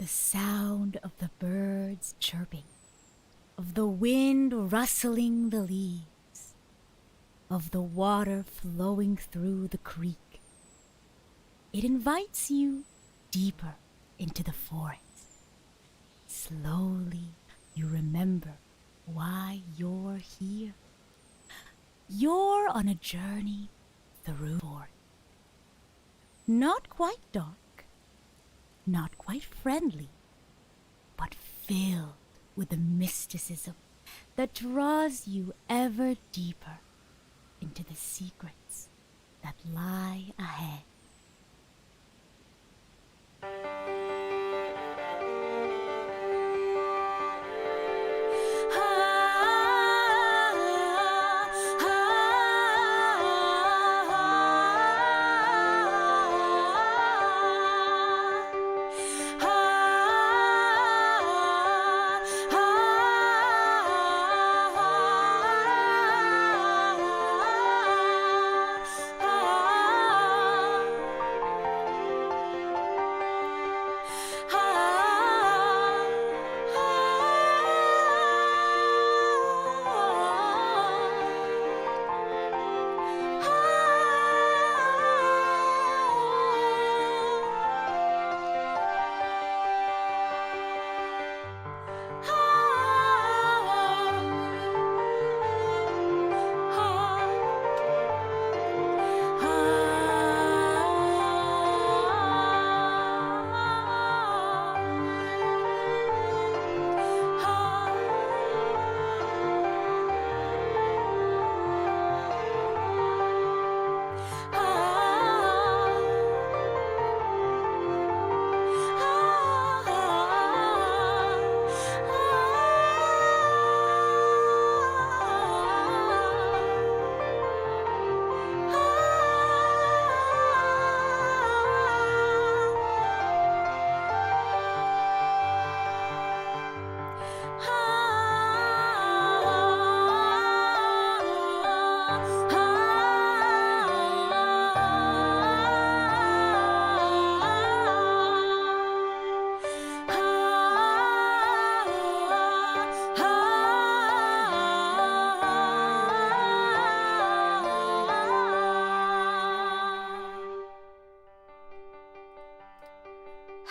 the sound of the birds chirping, of the wind rustling the leaves, of the water flowing through the creek. It invites you deeper into the forest. Slowly, you remember why you're here. You're on a journey through the forest. Not quite dark, not quite friendly, but filled with the mysticism that draws you ever deeper into the secrets that lie ahead.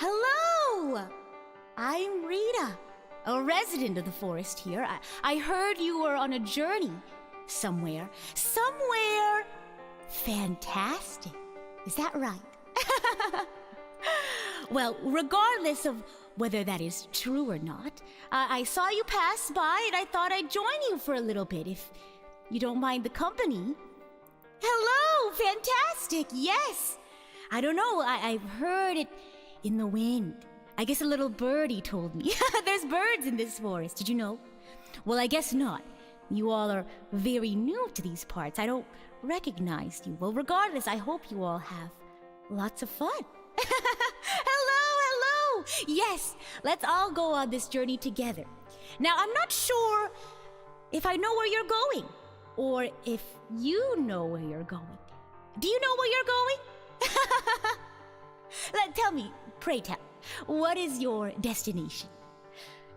Hello! I'm Rita, a resident of the forest here. I heard you were on a journey somewhere. Somewhere fantastic. Is that right? Well, regardless of whether that is true or not, I saw you pass by and I thought I'd join you for a little bit if you don't mind the company. Hello! Fantastic! Yes! I don't know, I've heard it in the wind. I guess a little birdie told me. There's birds in this forest, did you know? Well, I guess not. You all are very new to these parts. I don't recognize you. Well, regardless, I hope you all have lots of fun. Hello! Yes, let's all go on this journey together. Now, I'm not sure if I know where you're going, or if you know where you're going. Do you know where you're going? Tell me, pray tell, what is your destination?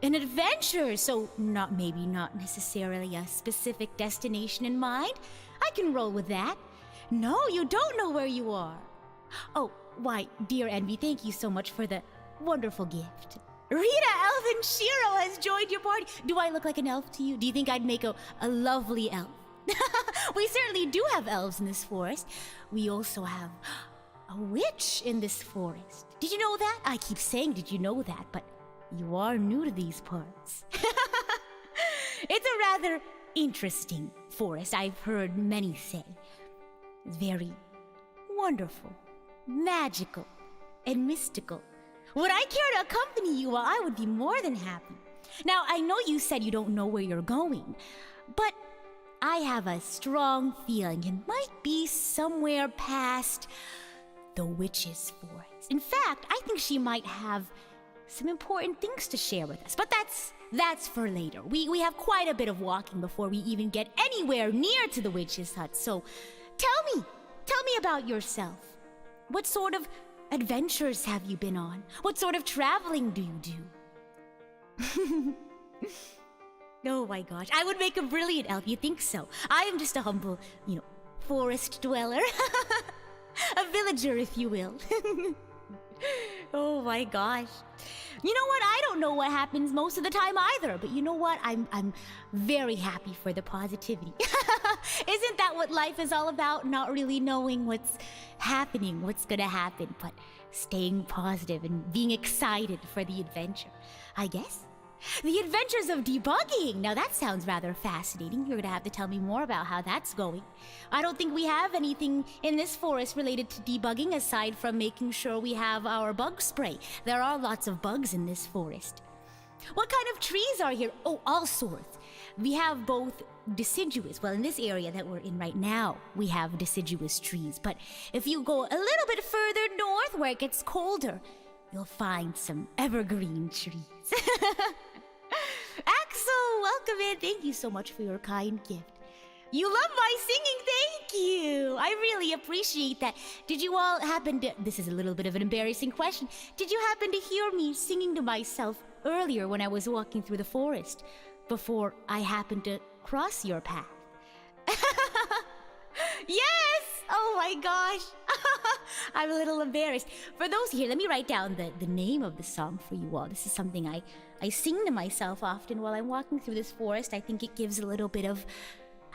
An adventure, so not necessarily a specific destination in mind. I can roll with that. No, you don't know where you are. Oh, why, dear Envy, thank you so much for the wonderful gift. Rita Kamishiro has joined your party. Do I look like an elf to you? Do you think I'd make a lovely elf? We certainly do have elves in this forest. We also have a witch in this forest. Did you know that? I keep saying, did you know that? But you are new to these parts. It's a rather interesting forest, I've heard many say. Very wonderful, magical, and mystical. Would I care to accompany you? Well, I would be more than happy. Now, I know you said you don't know where you're going, but I have a strong feeling it might be somewhere past the witch's forest. In fact, I think she might have some important things to share with us, but that's for later. We have quite a bit of walking before we even get anywhere near to the witch's hut, so tell me about yourself. What sort of adventures have you been on? What sort of traveling do you do? Oh my gosh, I would make a brilliant elf, you think so? I am just a humble, forest dweller. A villager, if you will. Oh my gosh. You know what? I don't know what happens most of the time either, but you know what? I'm very happy for the positivity. Isn't that what life is all about? Not really knowing what's happening, what's gonna happen, but staying positive and being excited for the adventure, I guess. The adventures of debugging! Now that sounds rather fascinating. You're gonna have to tell me more about how that's going. I don't think we have anything in this forest related to debugging aside from making sure we have our bug spray. There are lots of bugs in this forest. What kind of trees are here? Oh, all sorts. We have both deciduous. Well, in this area that we're in right now, we have deciduous trees. But if you go a little bit further north where it gets colder, you'll find some evergreen trees. Axel, welcome in. Thank you so much for your kind gift. You love my singing, thank you. I really appreciate that. Did you all happen to... This is a little bit of an embarrassing question. Did you happen to hear me singing to myself earlier when I was walking through the forest before I happened to cross your path? Yes! Oh my gosh. I'm a little embarrassed. For those here, let me write down the name of the song for you all. This is something I sing to myself often while I'm walking through this forest. I think it gives a little bit of,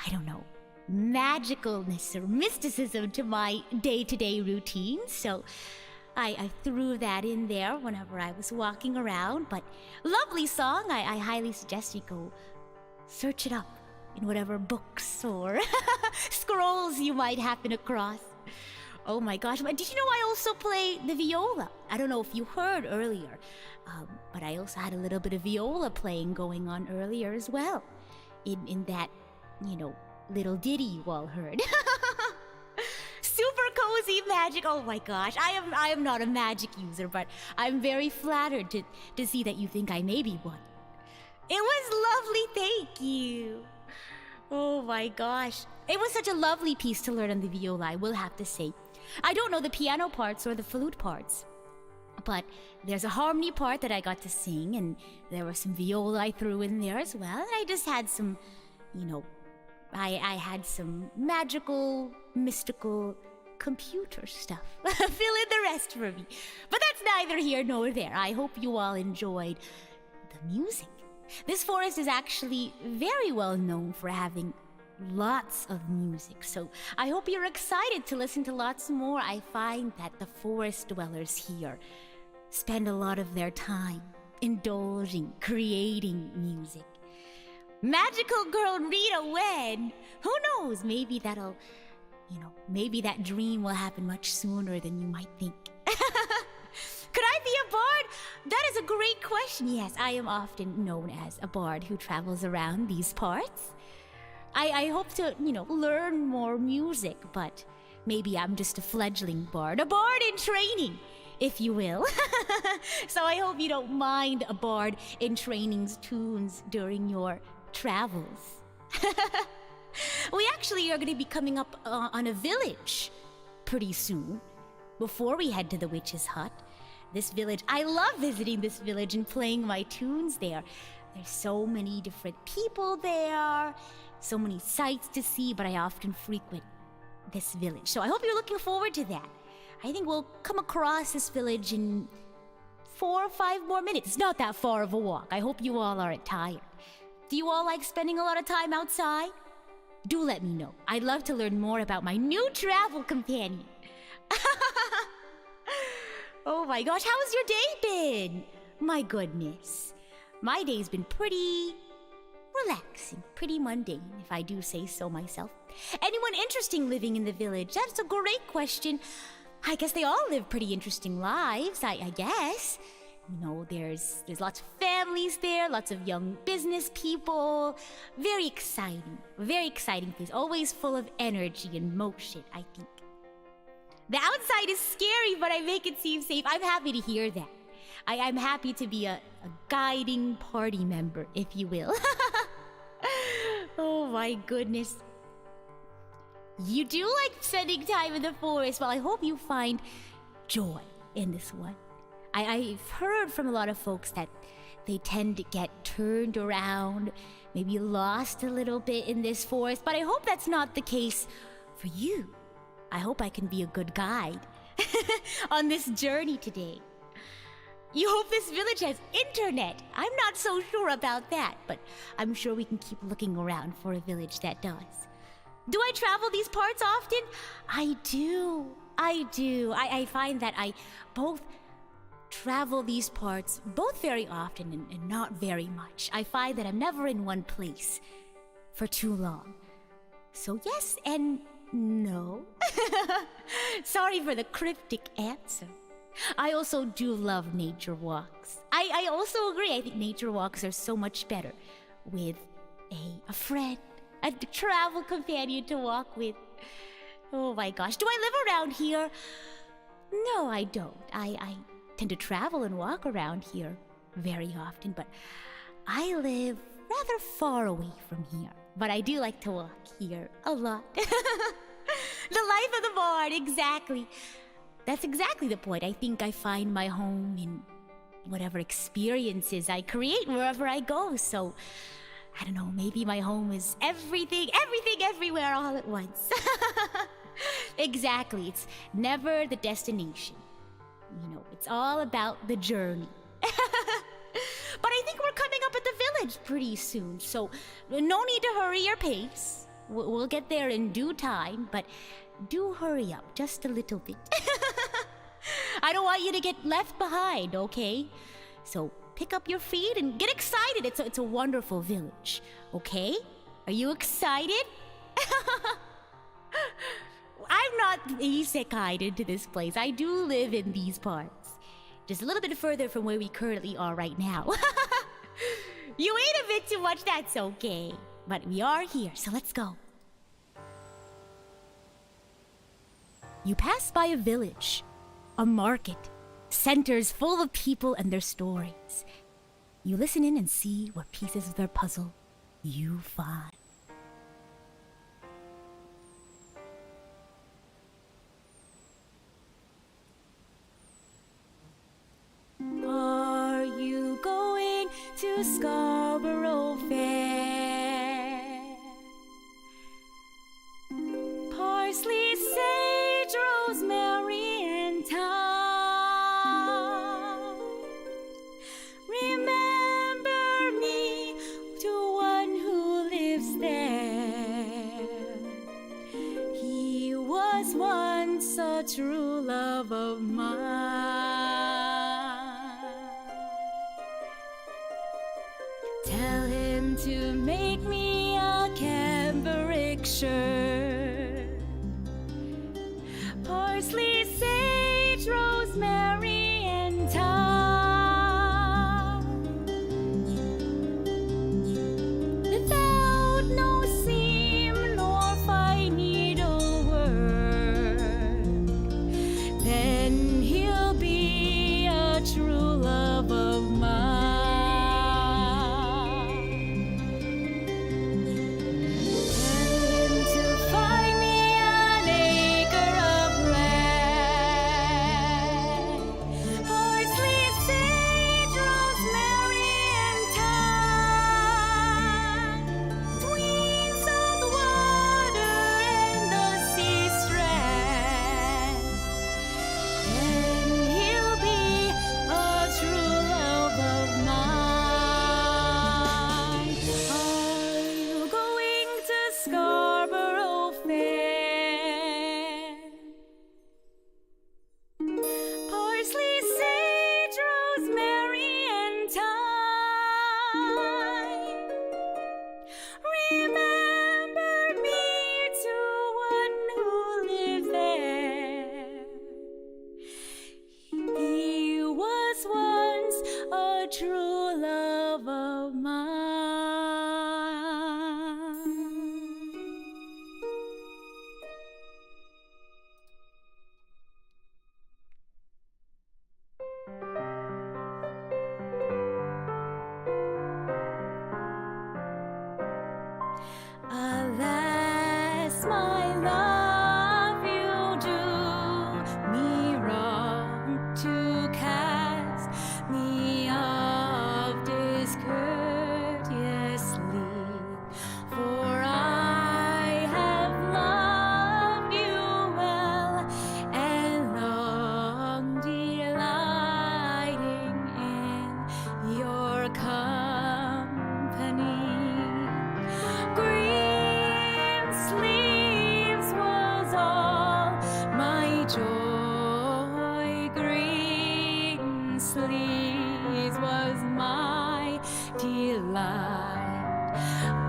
I don't know, magicalness or mysticism to my day-to-day routine. So I threw that in there whenever I was walking around. But lovely song. I highly suggest you go search it up in whatever books or scrolls you might happen across. Oh my gosh, but did you know I also play the viola? I don't know if you heard earlier, but I also had a little bit of viola playing going on earlier as well. In that, little ditty you all heard. Super cozy magic. Oh my gosh, I am not a magic user, but I'm very flattered to see that you think I may be one. It was lovely, thank you. Oh my gosh. It was such a lovely piece to learn on the viola, I will have to say. I don't know the piano parts or the flute parts, but there's a harmony part that I got to sing, and there was some viola I threw in there as well, and I just had some, I had some magical, mystical computer stuff. Fill in the rest for me. But that's neither here nor there. I hope you all enjoyed the music. This forest is actually very well known for having lots of music, so I hope you're excited to listen to lots more. I find that the forest dwellers here spend a lot of their time indulging, creating music. Magical girl Rita, when? Who knows? Maybe that'll, maybe that dream will happen much sooner than you might think. Could I be a bard? That is a great question. Yes, I am often known as a bard who travels around these parts. I hope to, learn more music, but maybe I'm just a fledgling bard. A bard in training, if you will. So I hope you don't mind a bard in training's tunes during your travels. We actually are going to be coming up on a village pretty soon, before we head to the witch's hut. This village, I love visiting this village and playing my tunes there. There's so many different people there, so many sights to see, but I often frequent this village. So I hope you're looking forward to that. I think we'll come across this village in 4 or 5 more minutes. It's not that far of a walk. I hope you all aren't tired. Do you all like spending a lot of time outside? Do let me know. I'd love to learn more about my new travel companion. Oh my gosh, how's your day been? My goodness. My day's been pretty relaxing, pretty mundane, if I do say so myself. Anyone interesting living in the village? That's a great question. I guess they all live pretty interesting lives, I guess. There's lots of families there, lots of young business people. Very exciting place. Always full of energy and motion, I think. The outside is scary, but I make it seem safe. I'm happy to hear that. I'm happy to be a guiding party member, if you will. Oh my goodness. You do like spending time in the forest. Well, I hope you find joy in this one. I've heard from a lot of folks that they tend to get turned around, maybe lost a little bit in this forest, but I hope that's not the case for you. I hope I can be a good guide on this journey today. You hope this village has internet. I'm not so sure about that, but I'm sure we can keep looking around for a village that does. Do I travel these parts often? I do. I find that I both travel these parts both very often and not very much. I find that I'm never in one place for too long. So yes and no. Sorry for the cryptic answer. I also do love nature walks. I also agree. I think nature walks are so much better with a friend, a travel companion to walk with. Oh my gosh. Do I live around here? No, I don't. I tend to travel and walk around here very often, but I live rather far away from here. But I do like to walk here a lot. The life of the bard, exactly. That's exactly the point. I think I find my home in whatever experiences I create wherever I go. So, I don't know, maybe my home is everything, everywhere all at once. Exactly. It's never the destination. You know, it's all about the journey. But I think we're coming up at the village pretty soon, so no need to hurry your pace. We'll get there in due time, but do hurry up just a little bit. I don't want you to get left behind, okay? So pick up your feet and get excited. It's a wonderful village, okay? Are you excited? I'm not isekai'd into this place. I do live in these parts. Just a little bit further from where we currently are right now. You ate a bit too much, that's okay. But we are here, so let's go. You pass by a village, a market, centers full of people and their stories. You listen in and see what pieces of their puzzle you find. Are you going to Scarborough Fair? Parsley, sage, rosemary, and thyme. Remember me to one who lives there. He was once a true love of mine. Tell him to make me a cambric shirt. Parsley, sage, rosemary, and thyme. Without no seam nor fine needlework, then he'll be a true love of mine. Alas, my love, you do me wrong too. sleeves was my delight.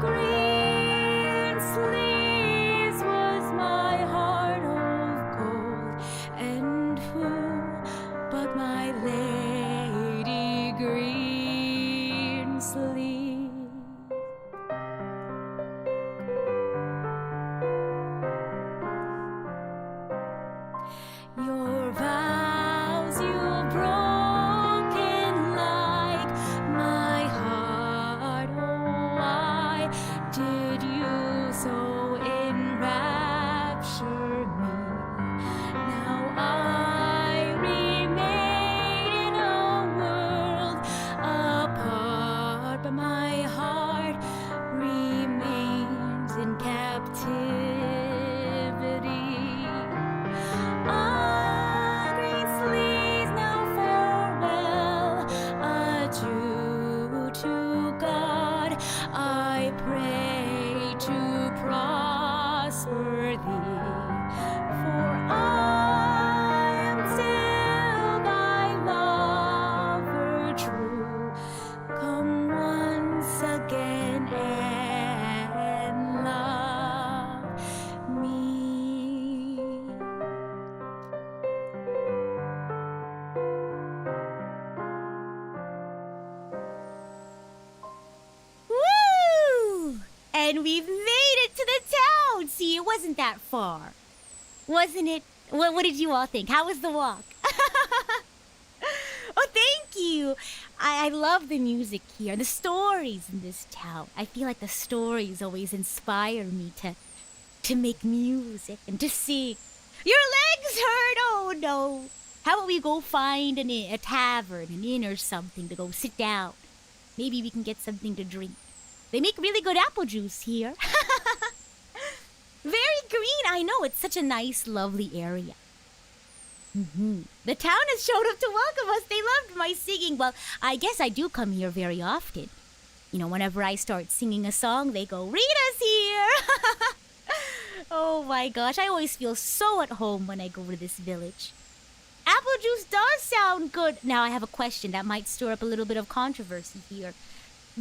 Green sleeves was my heart of gold, and who but my lady green sleeves? Your vows you've broken like my heart. Oh, why did you so enrapture me? Now I remain in a world apart, but my heart remains in captivity. Green sleeves, now farewell, adieu to God. I pray to prosper thee, for I am still thy lover true. Come once again and love me. Woo! And we've made it to the town! See, it wasn't that far. Wasn't it? What did you all think? How was the walk? Oh, thank you! I love the music here, the stories in this town. I feel like the stories always inspire me to make music and to sing. Your legs hurt! Oh, no. How about we go find a tavern, an inn or something to go sit down? Maybe we can get something to drink. They make really good apple juice here. Very green, I know. It's such a nice, lovely area. The town has showed up to welcome us. They loved my singing. Well, I guess I do come here very often. You know, whenever I start singing a song, they go, "Rita's here!" Oh my gosh, I always feel so at home when I go to this village. Apple juice does sound good. Now, I have a question that might stir up a little bit of controversy here.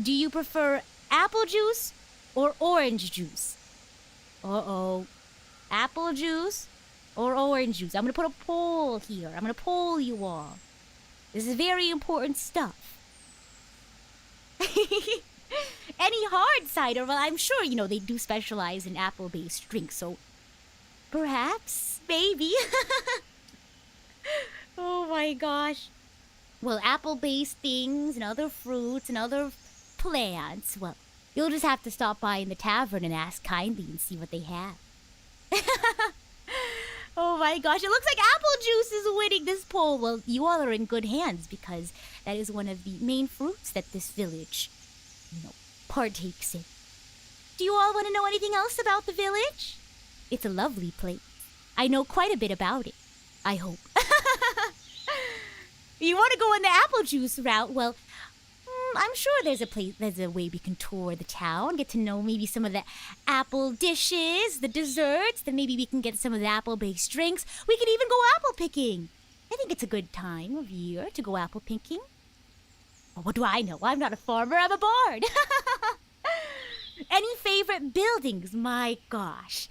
Do you prefer apple juice or orange juice? Uh-oh. Apple juice or orange juice? I'm going to put a poll here. I'm going to poll you all. This is very important stuff. Any hard cider? Well, I'm sure, you know, they do specialize in apple-based drinks, so perhaps, maybe. Oh my gosh. Well, apple-based things and other fruits and other plants, well, you'll just have to stop by in the tavern and ask kindly and see what they have. Oh my gosh, it looks like apple juice is winning this poll. Well, you all are in good hands because that is one of the main fruits that this village, you know, partakes in. Do you all want to know anything else about the village? It's a lovely place. I know quite a bit about it. I hope. You want to go on the apple juice route? Well, I'm sure there's a way we can tour the town, get to know maybe some of the apple dishes, the desserts, then maybe we can get some of the apple-based drinks. We could even go apple picking. I think it's a good time of year to go apple picking. Oh, what do I know? I'm not a farmer, I'm a bard. Any favorite buildings? My gosh.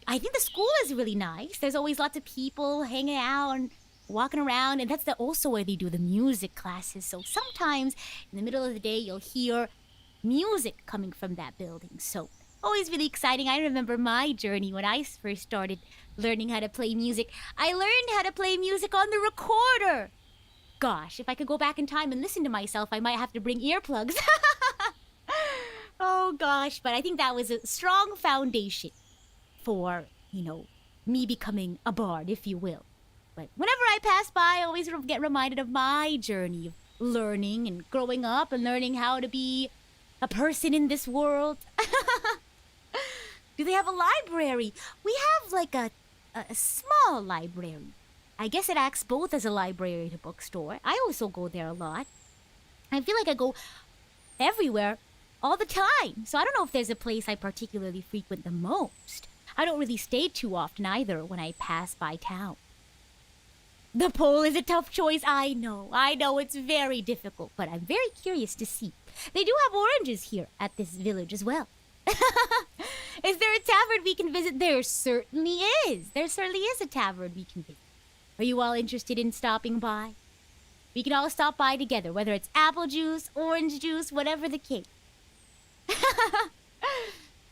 I think the school is really nice. There's always lots of people hanging out and walking around, and that's also where they do the music classes. So sometimes in the middle of the day, you'll hear music coming from that building. So always really exciting. I remember my journey when I first started learning how to play music. I learned how to play music on the recorder. Gosh, if I could go back in time and listen to myself, I might have to bring earplugs. Oh gosh, but I think that was a strong foundation for, you know, me becoming a bard, if you will. But whenever I pass by, I always get reminded of my journey of learning and growing up and learning how to be a person in this world. Do they have a library? We have like a small library. I guess it acts both as a library and a bookstore. I also go there a lot. I feel like I go everywhere all the time. So I don't know if there's a place I particularly frequent the most. I don't really stay too often either when I pass by town. The pole is a tough choice, I know. I know it's very difficult, but I'm very curious to see. They do have oranges here at this village as well. Is there a tavern we can visit? There certainly is. There certainly is a tavern we can visit. Are you all interested in stopping by? We can all stop by together, whether it's apple juice, orange juice, whatever the case.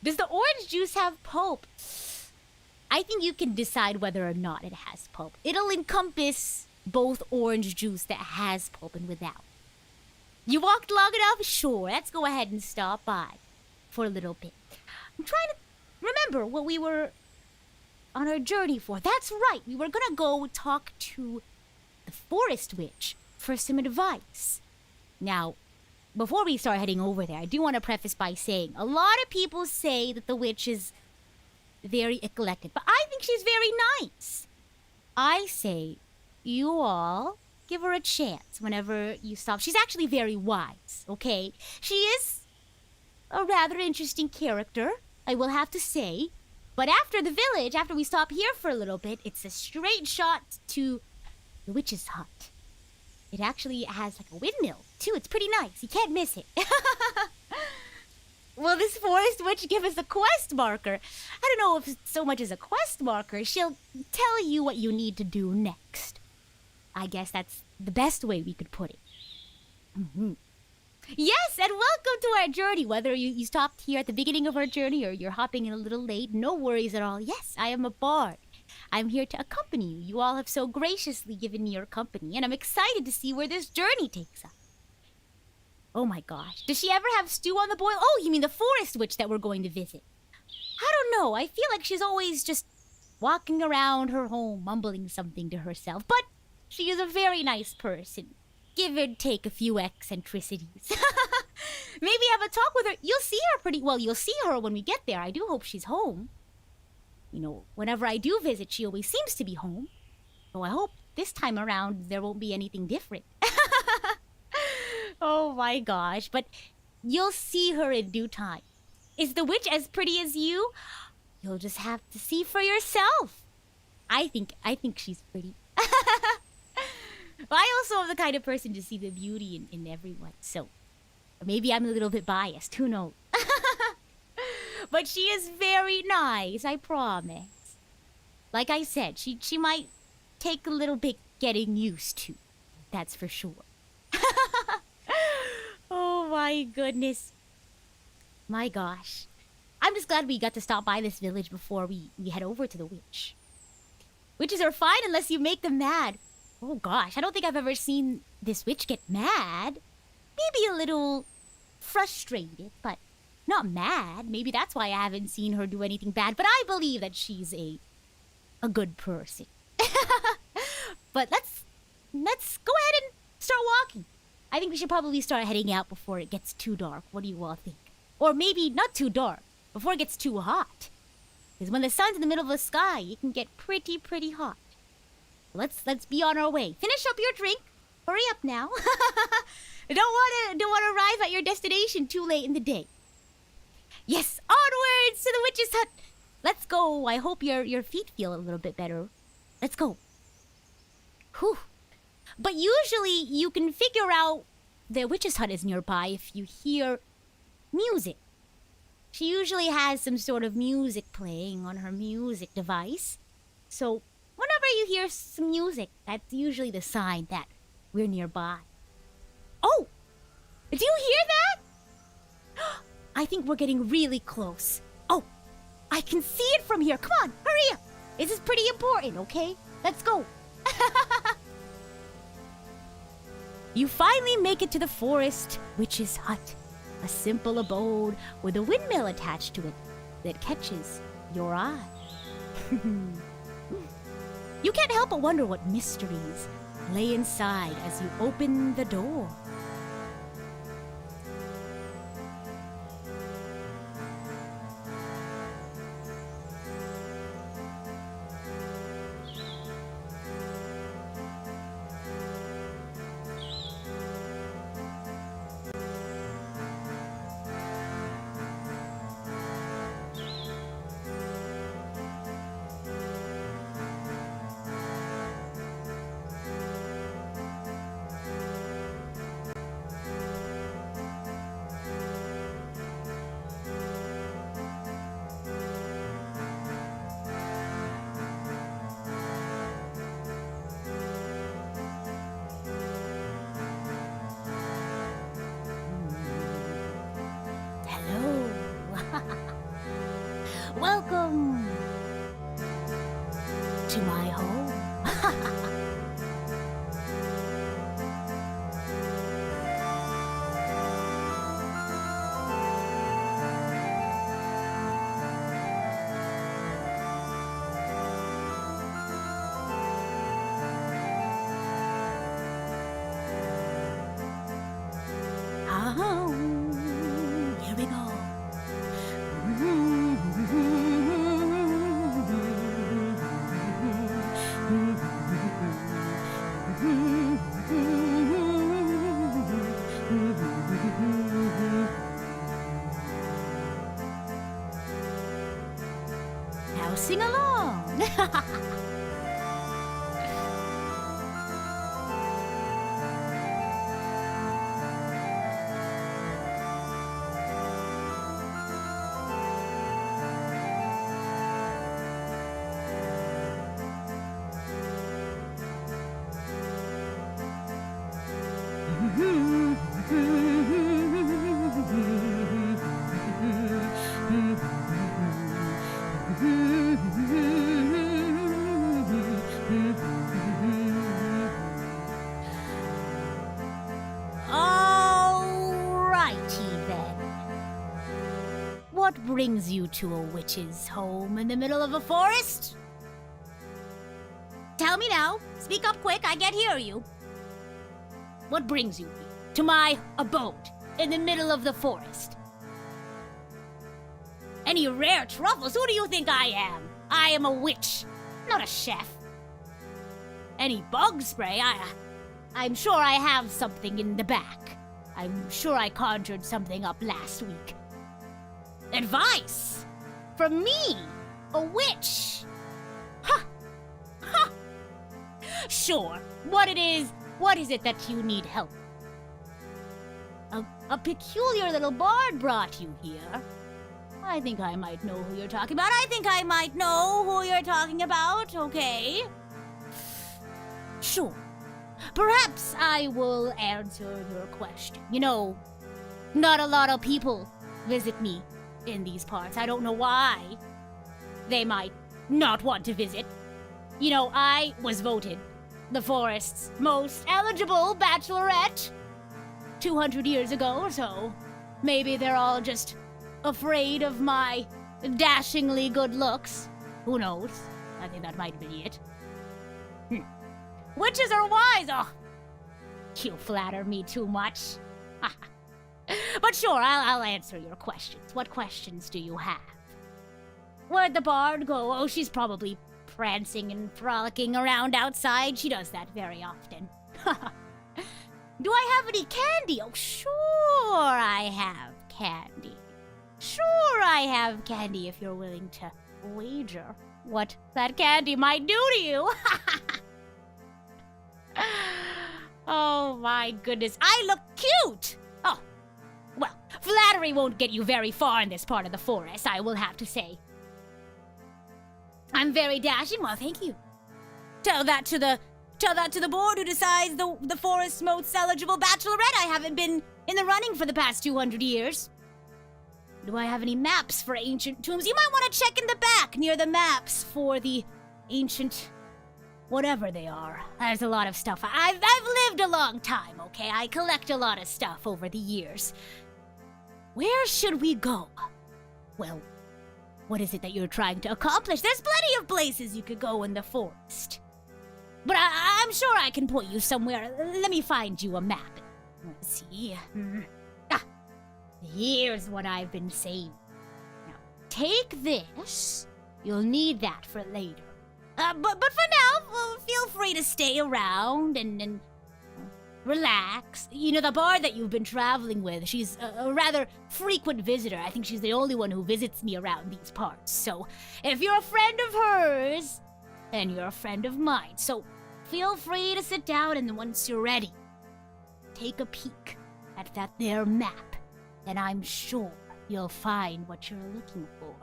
Does the orange juice have pulp? I think you can decide whether or not it has pulp. It'll encompass both orange juice that has pulp and without. You walked long enough? Sure, let's go ahead and stop by for a little bit. I'm trying to remember what we were on our journey for. That's right, we were gonna go talk to the forest witch for some advice. Now, before we start heading over there, I do want to preface by saying a lot of people say that the witch is very eclectic, but I think she's very nice. I say you all give her a chance whenever you stop. She's actually very wise, okay? She is a rather interesting character, I will have to say. But after the village, after we stop here for a little bit, it's a straight shot to the witch's hut. It actually has like a windmill, too. It's pretty nice. You can't miss it. Will this forest witch give us a quest marker? I don't know if it's so much as a quest marker. She'll tell you what you need to do next. I guess that's the best way we could put it. Mm-hmm. Yes, and welcome to our journey. Whether you stopped here at the beginning of our journey or you're hopping in a little late, no worries at all. Yes, I am a bard. I'm here to accompany you. You all have so graciously given me your company, and I'm excited to see where this journey takes us. Oh my gosh. Does she ever have stew on the boil? Oh, you mean the forest witch that we're going to visit? I don't know. I feel like she's always just walking around her home, mumbling something to herself. But she is a very nice person. Give or take a few eccentricities. Maybe have a talk with her. You'll see her pretty well. You'll see her when we get there. I do hope she's home. You know, whenever I do visit, she always seems to be home. So I hope this time around there won't be anything different. Oh my gosh, but you'll see her in due time. Is the witch as pretty as you? You'll just have to see for yourself. I think she's pretty. But I also am the kind of person to see the beauty in everyone, so maybe I'm a little bit biased, who knows? But she is very nice, I promise. Like I said, she might take a little bit getting used to, that's for sure. Oh my goodness. My gosh. I'm just glad we got to stop by this village before we head over to the witch. Witches are fine unless you make them mad. Oh gosh, I don't think I've ever seen this witch get mad. Maybe a little frustrated, but not mad. Maybe that's why I haven't seen her do anything bad, but I believe that she's a good person. But let's go ahead and start walking. I think we should probably start heading out before it gets too dark. What do you all think? Or maybe not too dark, before it gets too hot. Because when the sun's in the middle of the sky, it can get pretty hot. Let's be on our way. Finish up your drink. Hurry up now. Don't want to arrive at your destination too late in the day. Yes, onwards to the witch's hut. Let's go. I hope your feet feel a little bit better. Let's go. Whew. But usually you can figure out the witch's hut is nearby if you hear music. She usually has some sort of music playing on her music device. So whenever you hear some music, that's usually the sign that we're nearby. Oh! Do you hear that? I think we're getting really close. Oh! I can see it from here. Come on, hurry up! This is pretty important, okay? Let's go. You finally make it to the forest witch's hut. A simple abode with a windmill attached to it that catches your eye. You can't help but wonder what mysteries lay inside as you open the door. to my home. Here we go. Now sing along. Alrighty then. What brings you to a witch's home in the middle of a forest? Tell me now. Speak up quick, I can't hear you. What brings you here to my abode in the middle of the forest? Any rare truffles? Who do you think I am? I am a witch, not a chef. Any bug spray? I'm sure I have something in the back. I'm sure I conjured something up last week. Advice? From me, a witch? Huh. Huh. Sure. What is it that you need help? A peculiar little bard brought you here. I think I might know who you're talking about. Okay. Sure. Perhaps I will answer your question. You know, not a lot of people visit me in these parts. I don't know why. They might not want to visit. You know, I was voted the forest's most eligible bachelorette 200 years ago, so maybe they're all just afraid of my dashingly good looks. Who knows? I think that might be it. Witches are wise! Oh, you flatter me too much. But sure, I'll answer your questions. What questions do you have? Where'd the bard go? Oh, she's probably prancing and frolicking around outside. She does that very often. Do I have any candy? Oh, sure I have candy. Sure I have candy if you're willing to wager what that candy might do to you. Oh my goodness, I look cute! Oh, well, flattery won't get you very far in this part of the forest, I will have to say. I'm very dashing, well, thank you. Tell that to the board who decides the forest's most eligible bachelorette. I haven't been in the running for the past 200 years. Do I have any maps for ancient tombs? You might want to check in the back near the maps for the ancient whatever they are. There's a lot of stuff. I've lived a long time, okay? I collect a lot of stuff over the years. Where should we go? Well, what is it that you're trying to accomplish? There's plenty of places you could go in the forest. But I'm sure I can point you somewhere. Let me find you a map. Let's see. Here's what I've been saying. Now, take this. You'll need that for later. But for now, feel free to stay around and relax. You know, the bard that you've been traveling with, she's a rather frequent visitor. I think she's the only one who visits me around these parts. So, if you're a friend of hers, then you're a friend of mine. So, feel free to sit down, and once you're ready, take a peek at that there map, and I'm sure you'll find what you're looking for.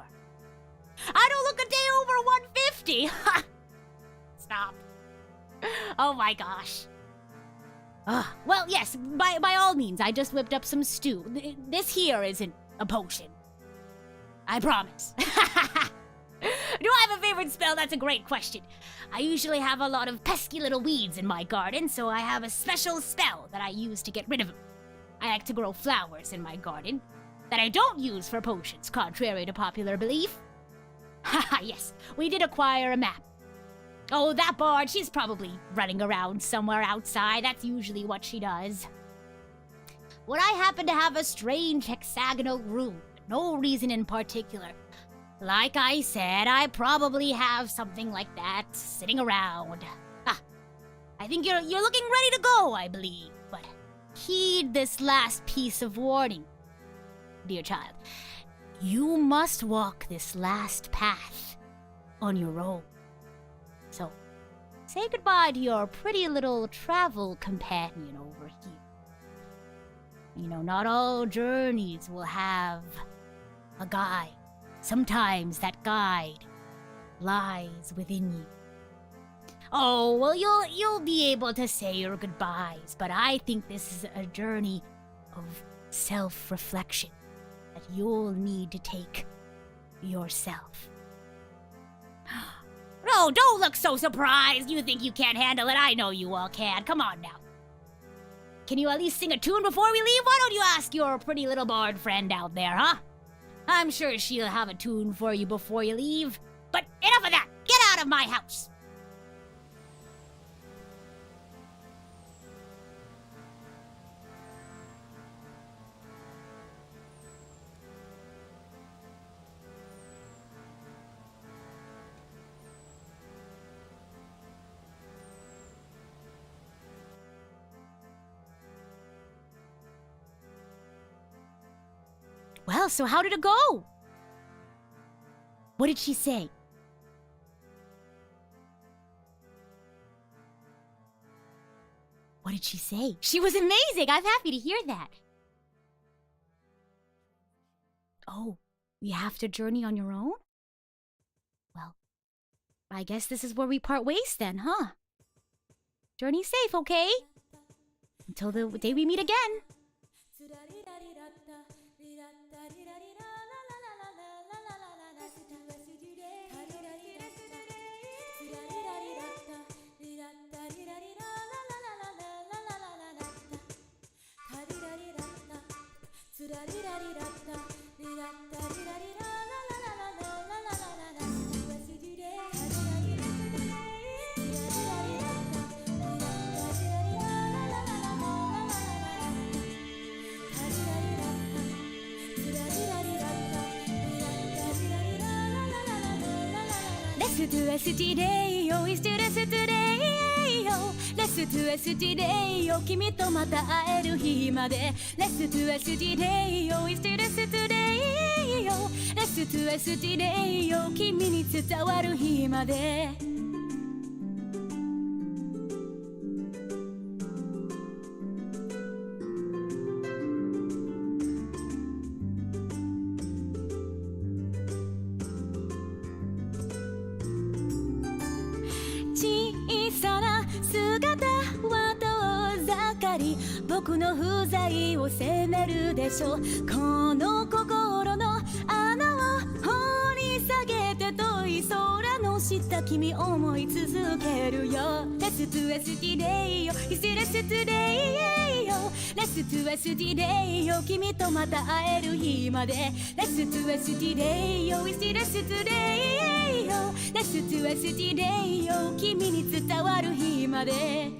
I don't look a day over 150! Stop. Oh my gosh. Well, yes, by all means, I just whipped up some stew. This here isn't a potion. I promise. Do I have a favorite spell? That's a great question. I usually have a lot of pesky little weeds in my garden, so I have a special spell that I use to get rid of them. I like to grow flowers in my garden that I don't use for potions, contrary to popular belief. Haha, yes, we did acquire a map. Oh, that bard, she's probably running around somewhere outside. That's usually what she does. Well, I happen to have a strange hexagonal room. No reason in particular. Like I said, I probably have something like that sitting around. Ah, I think you're looking ready to go, I believe. But heed this last piece of warning, dear child. You must walk this last path on your own. So, say goodbye to your pretty little travel companion over here. You know, not all journeys will have a guide. Sometimes that guide lies within you. Oh, well, you'll be able to say your goodbyes, but I think this is a journey of self-reflection that you'll need to take yourself. No, don't look so surprised. You think you can't handle it. I know you all can. Come on now. Can you at least sing a tune before we leave? Why don't you ask your pretty little bard friend out there, huh? I'm sure she'll have a tune for you before you leave. But enough of that! Get out of my house! Well, so how did it go? What did she say? What did she say? She was amazing! I'm happy to hear that. Oh, you have to journey on your own? Well, I guess this is where we part ways then, huh? Journey safe, okay? Until the day we meet again. Let's do a today, oh, is do this today, oh. Let's do a today, oh, 君とまた会える日まで。Let's do a today, oh, is do this today, oh. Let's do a today, oh, 君に伝わる日まで。僕の不在を責めるでしょう。この心の穴を掘り下げて遠い空の下君思い続けるよ。 Let's do a today, oh, is it a today, oh. Let's do a today, oh, 君とまた会える日まで。 Let's do a today, oh, is it a today, oh. Let's do a today, oh, 君に伝わる日まで。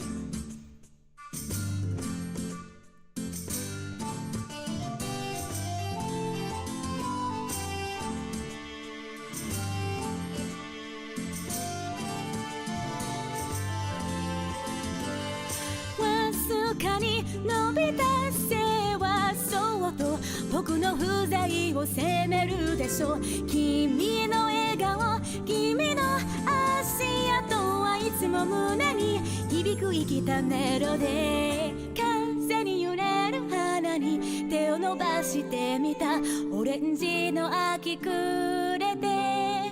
伸びた背はそうと僕の不在を責めるでしょう。君の笑顔君の足跡はいつも胸に響く生きたメロディー。風に揺れる花に手を伸ばしてみた。オレンジの秋くれて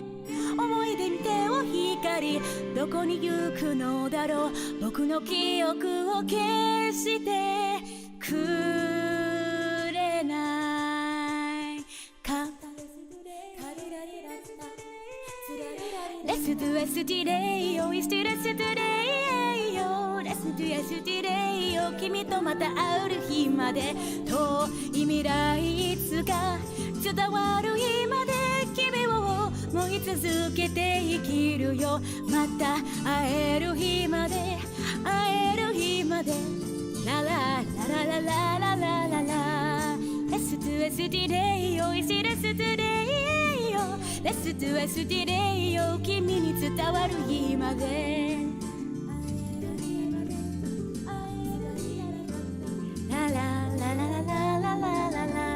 思い出に手を光どこに行くのだろう。僕の記憶を消してくれないか。yesterday, oh still yesterday, oh yesterday, oh 君とまた会える日まで遠い未来いつか伝わる日まで君を思い続けて生きるよまた会える日まで会える日までララララララララララ Let's do yesterday, oh is it yesterday, oh Let's do yesterday, oh 君に伝わる日までララララララララララ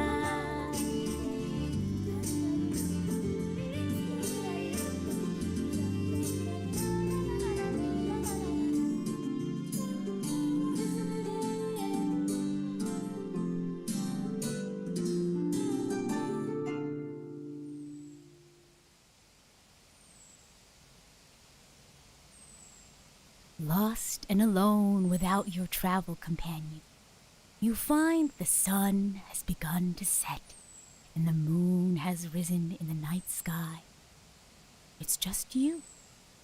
Lost and alone without your travel companion, you find the sun has begun to set and the moon has risen in the night sky. It's just you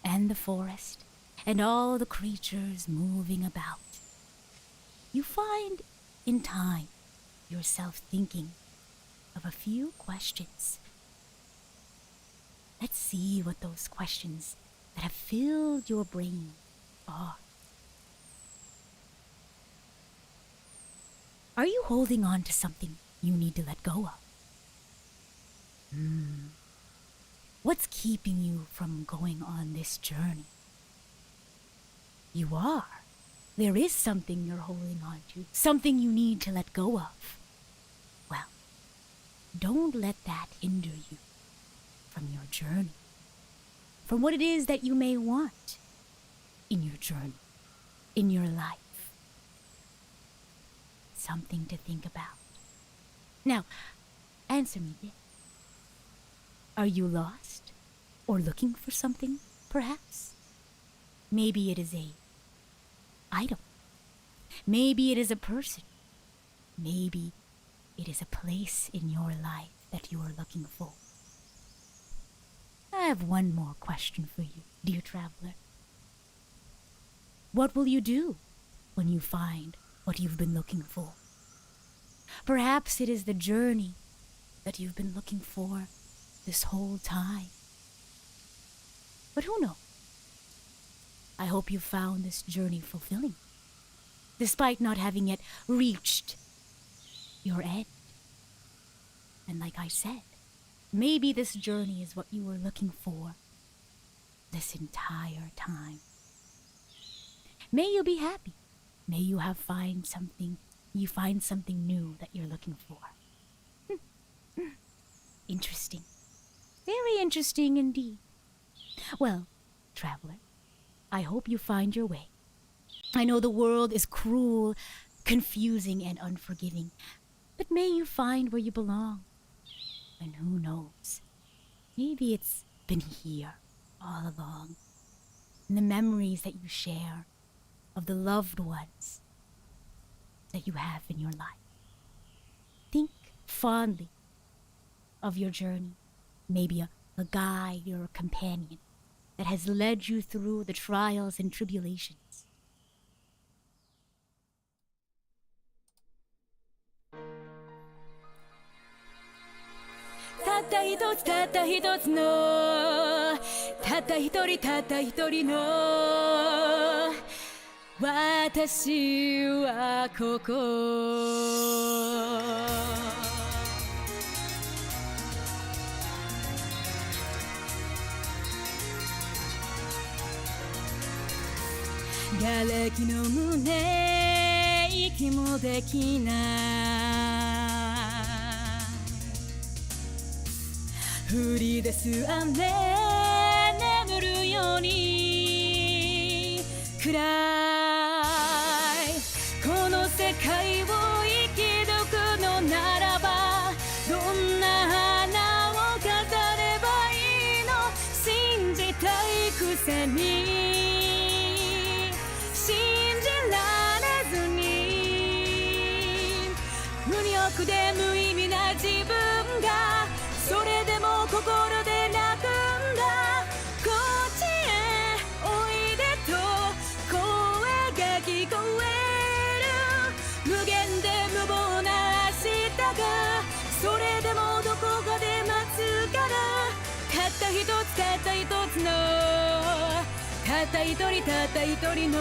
and the forest and all the creatures moving about. You find in time yourself thinking of a few questions. Let's see what those questions that have filled your brain are. Are you holding on to something you need to let go of? What's keeping you from going on this journey? You are. There is something you're holding on to, something you need to let go of. Well, don't let that hinder you from your journey, from what it is that you may want in your journey, in your life. Something to think about. Now, answer me this. Are you lost or looking for something, perhaps? Maybe it is a item. Maybe it is a person. Maybe it is a place in your life that you are looking for. I have one more question for you, dear traveler. What will you do when you find what you've been looking for? Perhaps it is the journey that you've been looking for this whole time. But who knows? I hope you found this journey fulfilling, despite not having yet reached your end. And like I said, maybe this journey is what you were looking for this entire time. May you be happy. May you find something new that you're looking for. Interesting. Very interesting indeed. Well, traveler, I hope you find your way. I know the world is cruel, confusing, and unforgiving, but may you find where you belong. And who knows, maybe it's been here all along, in the memories that you share of the loved ones that you have in your life. Think fondly of your journey, maybe a guide or a companion that has led you through the trials and tribulations. Ta ta hitotsu no, ta ta hitori no, watashi wa koko. Galeki no mune, iki mo dekinai. 降り出す雨眠るように暗いこの世界を生き抜くのならばどんな花を飾ればいいの信じたいくせに信じられずに無力で無意味な自分がそれでも心で泣くんだこっちへ聞こえる。無限で無謀な明日が、それでもどこかで待つから、たった一つたった一つの、たった一人たった一人の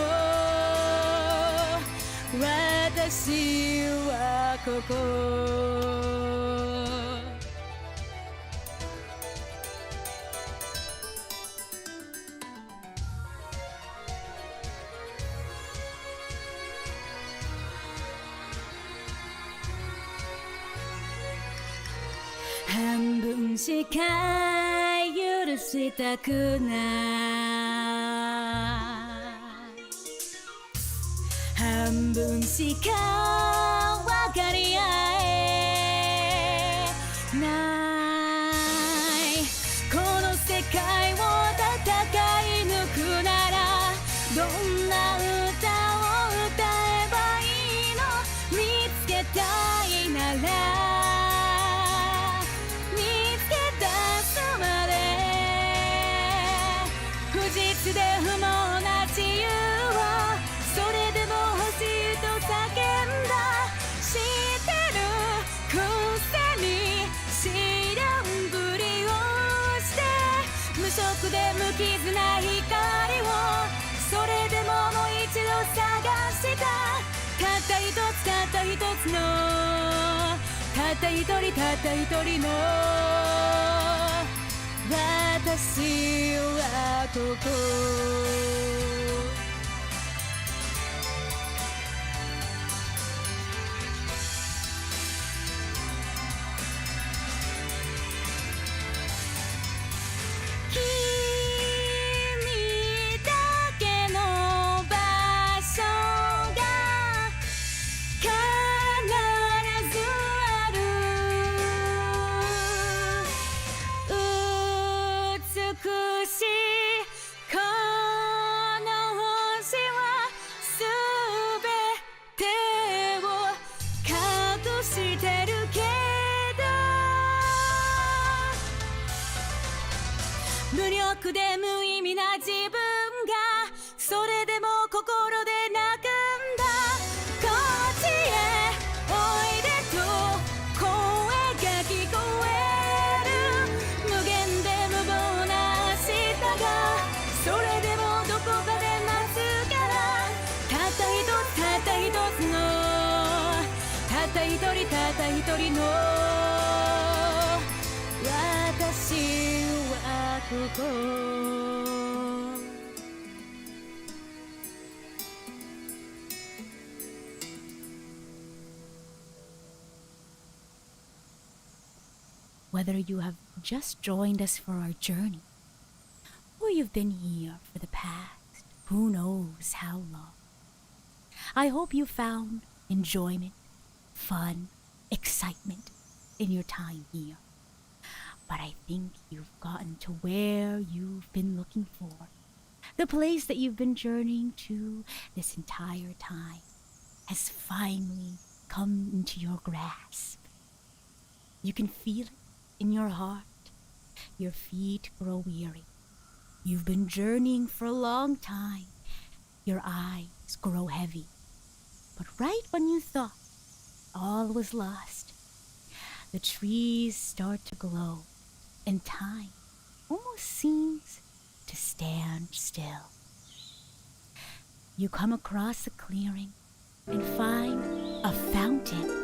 私はここ。半分しか許したくない、半分しか分かり合えない。この世界を戦い抜くなら、どんな歌を歌えばいいの。見つけたいならで不毛な自由を、それでも欲しいと叫んだ。知ってるくせに知らんぷりをして、無色で無傷な光を、それでももう一度探した。たった一つたった一つの、たった一人たった一人の私はここ。君だけの場所が必ずある。美しいこの星はすべてを隠してるけど、無力で無意味な自分が、それでも心で泣くんだ。こっちへおいでと声が聞こえる。無限で無謀な明日が、それでもどこかで待つから、たった一つたった一つの、たった一人たった一人の私はここ。Whether you have just joined us for our journey, or you've been here for the past, who knows how long, I hope you found enjoyment, fun, excitement in your time here. But I think you've gotten to where you've been looking for, the place that you've been journeying to this entire time has finally come into your grasp. You can feel it in your heart. Your feet grow weary. You've been journeying for a long time. Your eyes grow heavy. But right when you thought all was lost, the trees start to glow, and time almost seems to stand still. You come across a clearing and find a fountain.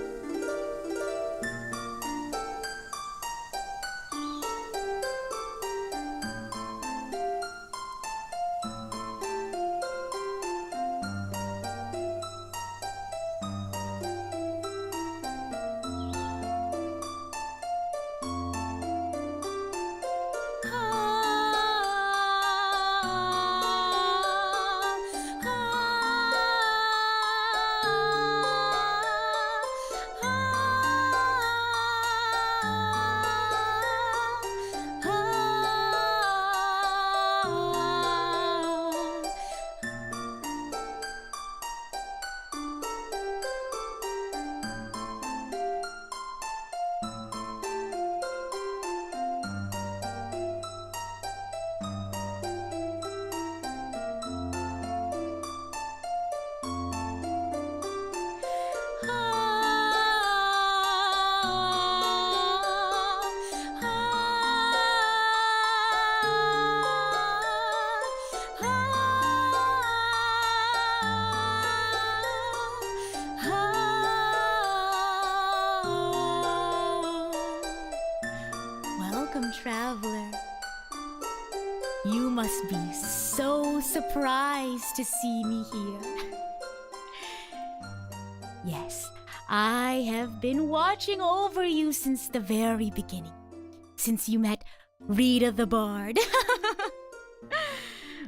traveler. You must be so surprised to see me here. Yes, I have been watching over you since the very beginning. Since you met Rita the Bard.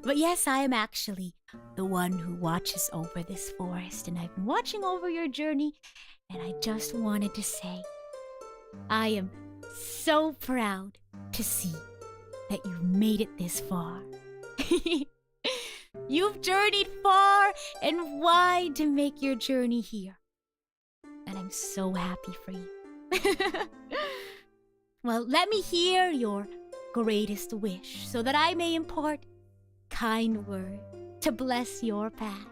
But yes, I am actually the one who watches over this forest, and I've been watching over your journey, and I just wanted to say, I am so proud to see that you've made it this far. You've journeyed far and wide to make your journey here, and I'm so happy for you. Well, let me hear your greatest wish so that I may impart kind word to bless your path.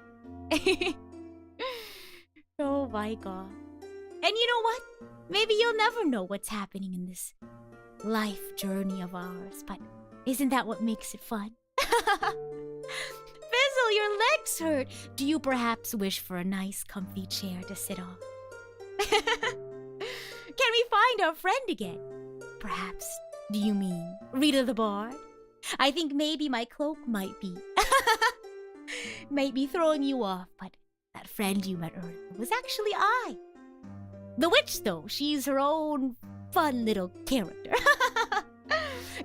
Oh my god. And you know what? Maybe you'll never know what's happening in this life journey of ours, but isn't that what makes it fun? Fizzle, your legs hurt. Do you perhaps wish for a nice comfy chair to sit on? Can we find our friend again? Perhaps, do you mean Rita the Bard? I think maybe my cloak might be throwing you off, but that friend you met earlier was actually I. The witch, though, she's her own fun little character.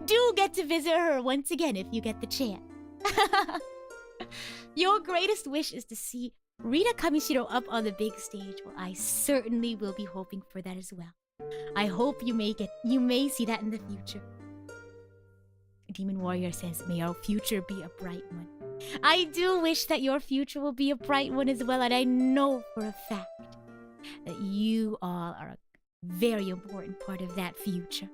Do get to visit her once again if you get the chance. Your greatest wish is to see Rita Kamishiro up on the big stage. Well, I certainly will be hoping for that as well. I hope you may see that in the future. Demon Warrior says, may our future be a bright one. I do wish that your future will be a bright one as well, and I know for a fact that you all are a very important part of that future.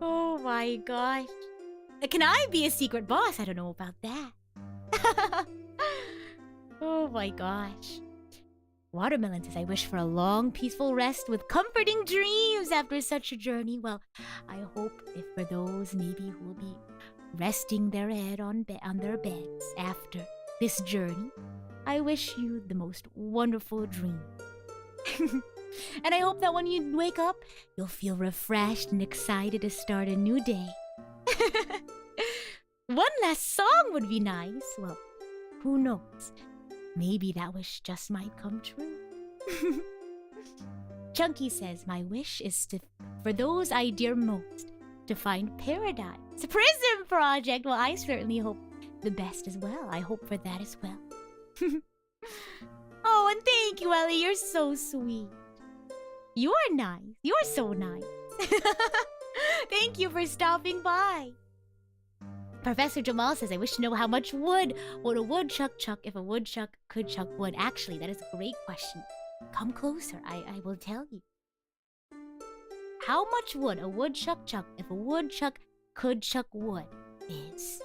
Oh my gosh. Can I be a secret boss? I don't know about that. Oh my gosh. Watermelon says, I wish for a long, peaceful rest with comforting dreams after such a journey. Well, I hope if for those maybe who will be resting their head on their beds after this journey, I wish you the most wonderful dream. And I hope that when you wake up, you'll feel refreshed and excited to start a new day. One last song would be nice. Well, who knows? Maybe that wish just might come true. Chunky says, my wish is for those I dear most to find paradise. It's a prison project. Well, I certainly hope the best as well. I hope for that as well. Oh, and thank you, Ellie. You're so sweet. You are nice. You are so nice. Thank you for stopping by. Professor Jamal says, I wish to know how much wood would a woodchuck chuck if a woodchuck could chuck wood. Actually, that is a great question. Come closer. I will tell you. How much would a woodchuck chuck if a woodchuck could chuck wood is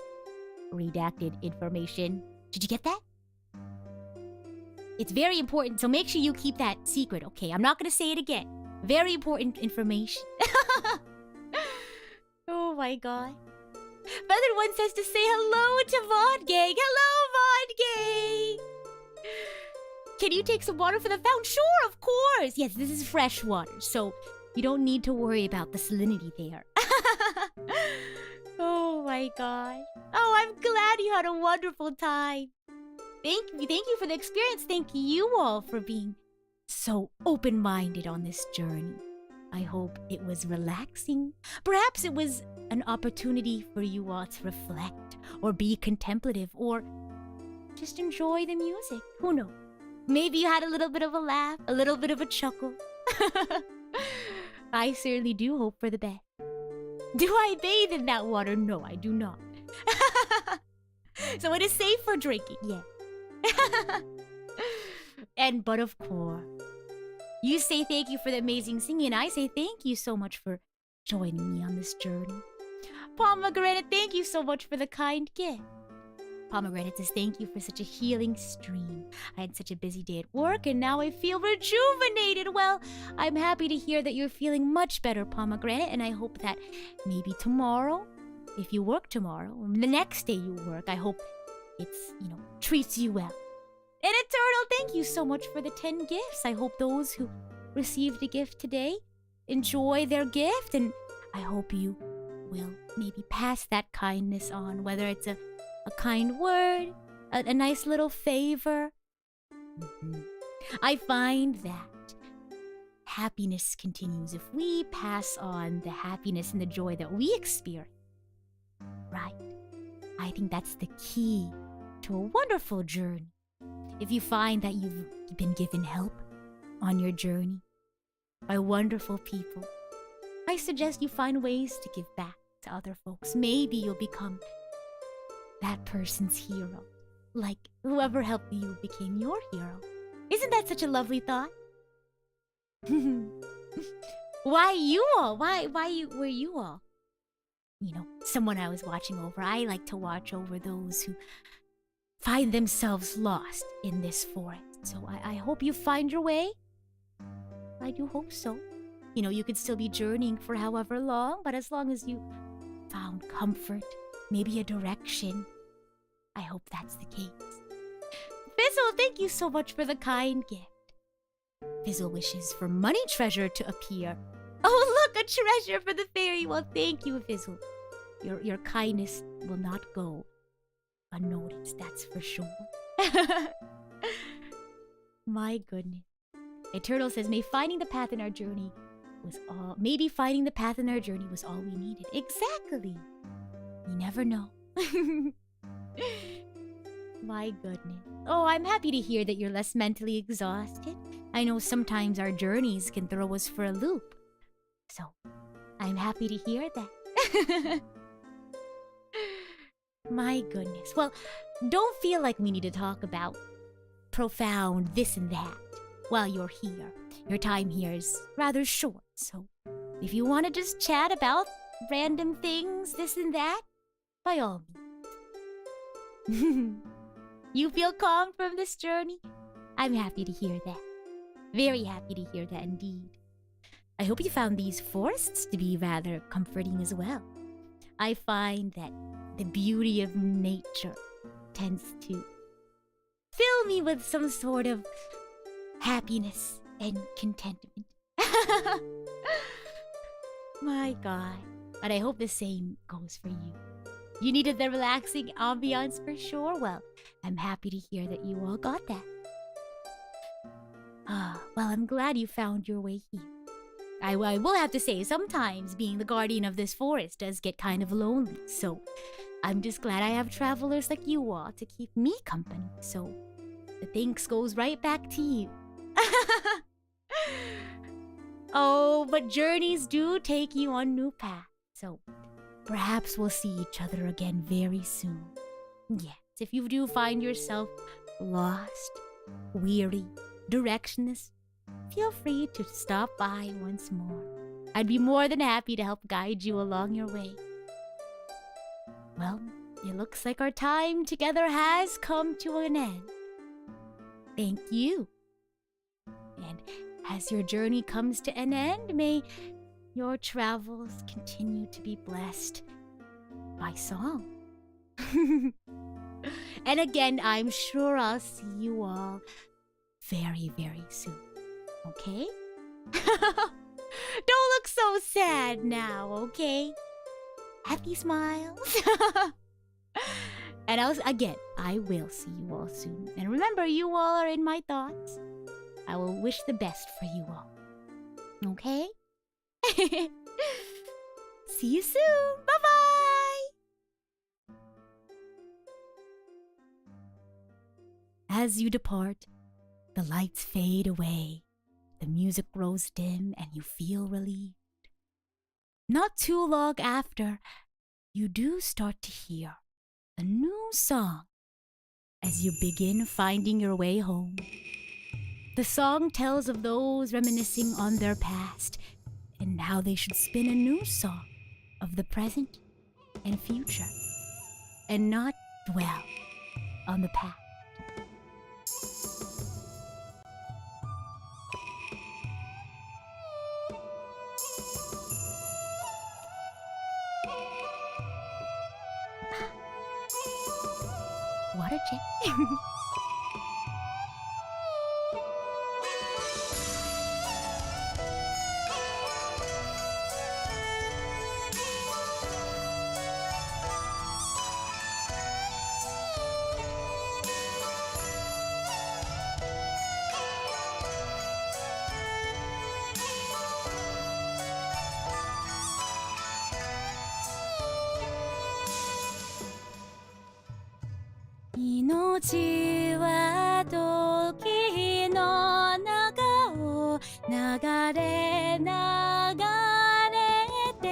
redacted information. Did you get that? It's very important, so make sure you keep that secret, okay? I'm not going to say it again. Very important information. Oh my god. Feathered One says to say hello to Vod Gang. Hello, Vod Gang! Can you take some water for the fountain? Sure, of course! Yes, this is fresh water, so you don't need to worry about the salinity there. Oh my god. Oh, I'm glad you had a wonderful time. Thank you for the experience. Thank you all for being so open-minded on this journey. I hope it was relaxing. Perhaps it was an opportunity for you all to reflect or be contemplative or just enjoy the music. Who knows? Maybe you had a little bit of a laugh, a little bit of a chuckle. I certainly do hope for the best. Do I bathe in that water? No, I do not. So it is safe for drinking, yeah. But of course, you say thank you for the amazing singing, and I say thank you so much for joining me on this journey. Pomegranate, thank you so much for the kind gift. Pomegranate says thank you for such a healing stream. I had such a busy day at work, and now I feel rejuvenated. Well, I'm happy to hear that you're feeling much better, Pomegranate, and I hope that maybe tomorrow, if you work tomorrow, or the next day you work, I hope it's, treats you well. And Eternal, thank you so much for the 10 gifts. I hope those who received a gift today enjoy their gift, and I hope you will maybe pass that kindness on, whether it's a kind word, a nice little favor. I find that happiness continues if we pass on the happiness and the joy that we experience. Right? I think that's the key to a wonderful journey. If you find that you've been given help on your journey by wonderful people, I suggest you find ways to give back to other folks. Maybe you'll become that person's hero, like whoever helped you became your hero. Isn't that such a lovely thought? Why you all? Why were you all? You know, someone I was watching over. I like to watch over those who find themselves lost in this forest. So I hope you find your way. I do hope so. You know, you could still be journeying for however long, but as long as you found comfort, maybe a direction, I hope that's the case. Fizzle, thank you so much for the kind gift. Fizzle wishes for money treasure to appear. Oh, look, a treasure for the fairy. Well, thank you, Fizzle. Your kindness will not go unnoticed, that's for sure. My goodness. A turtle says, maybe finding the path in our journey was all we needed. Exactly. You never know. My goodness. Oh, I'm happy to hear that you're less mentally exhausted. I know sometimes our journeys can throw us for a loop. So, I'm happy to hear that. My goodness. Well, don't feel like we need to talk about profound this and that while you're here. Your time here is rather short, so if you want to just chat about random things, this and that, by all means. You feel calm from this journey? I'm happy to hear that. Very happy to hear that indeed. I hope you found these forests to be rather comforting as well. I find that the beauty of nature tends to fill me with some sort of happiness and contentment. My God. But I hope the same goes for you. You needed the relaxing ambiance for sure. Well, I'm happy to hear that you all got that. Well, I'm glad you found your way here. I will have to say, sometimes being the guardian of this forest does get kind of lonely. So I'm just glad I have travelers like you all to keep me company. So the thanks goes right back to you. Oh, but journeys do take you on new paths. So perhaps we'll see each other again very soon. Yes, if you do find yourself lost, weary, directionless, feel free to stop by once more. I'd be more than happy to help guide you along your way. Well, it looks like our time together has come to an end. Thank you. And as your journey comes to an end, may your travels continue to be blessed by song. And again, I'm sure I'll see you all very, very soon. Okay? Don't look so sad now, okay? Happy smiles. And I will see you all soon. And remember, you all are in my thoughts. I will wish the best for you all. Okay? See you soon. Bye-bye. As you depart, the lights fade away. The music grows dim and you feel relieved. Not too long after, you do start to hear a new song as you begin finding your way home. The song tells of those reminiscing on their past and how they should spin a new song of the present and future and not dwell on the past. Water check. は時の中を流れ流れて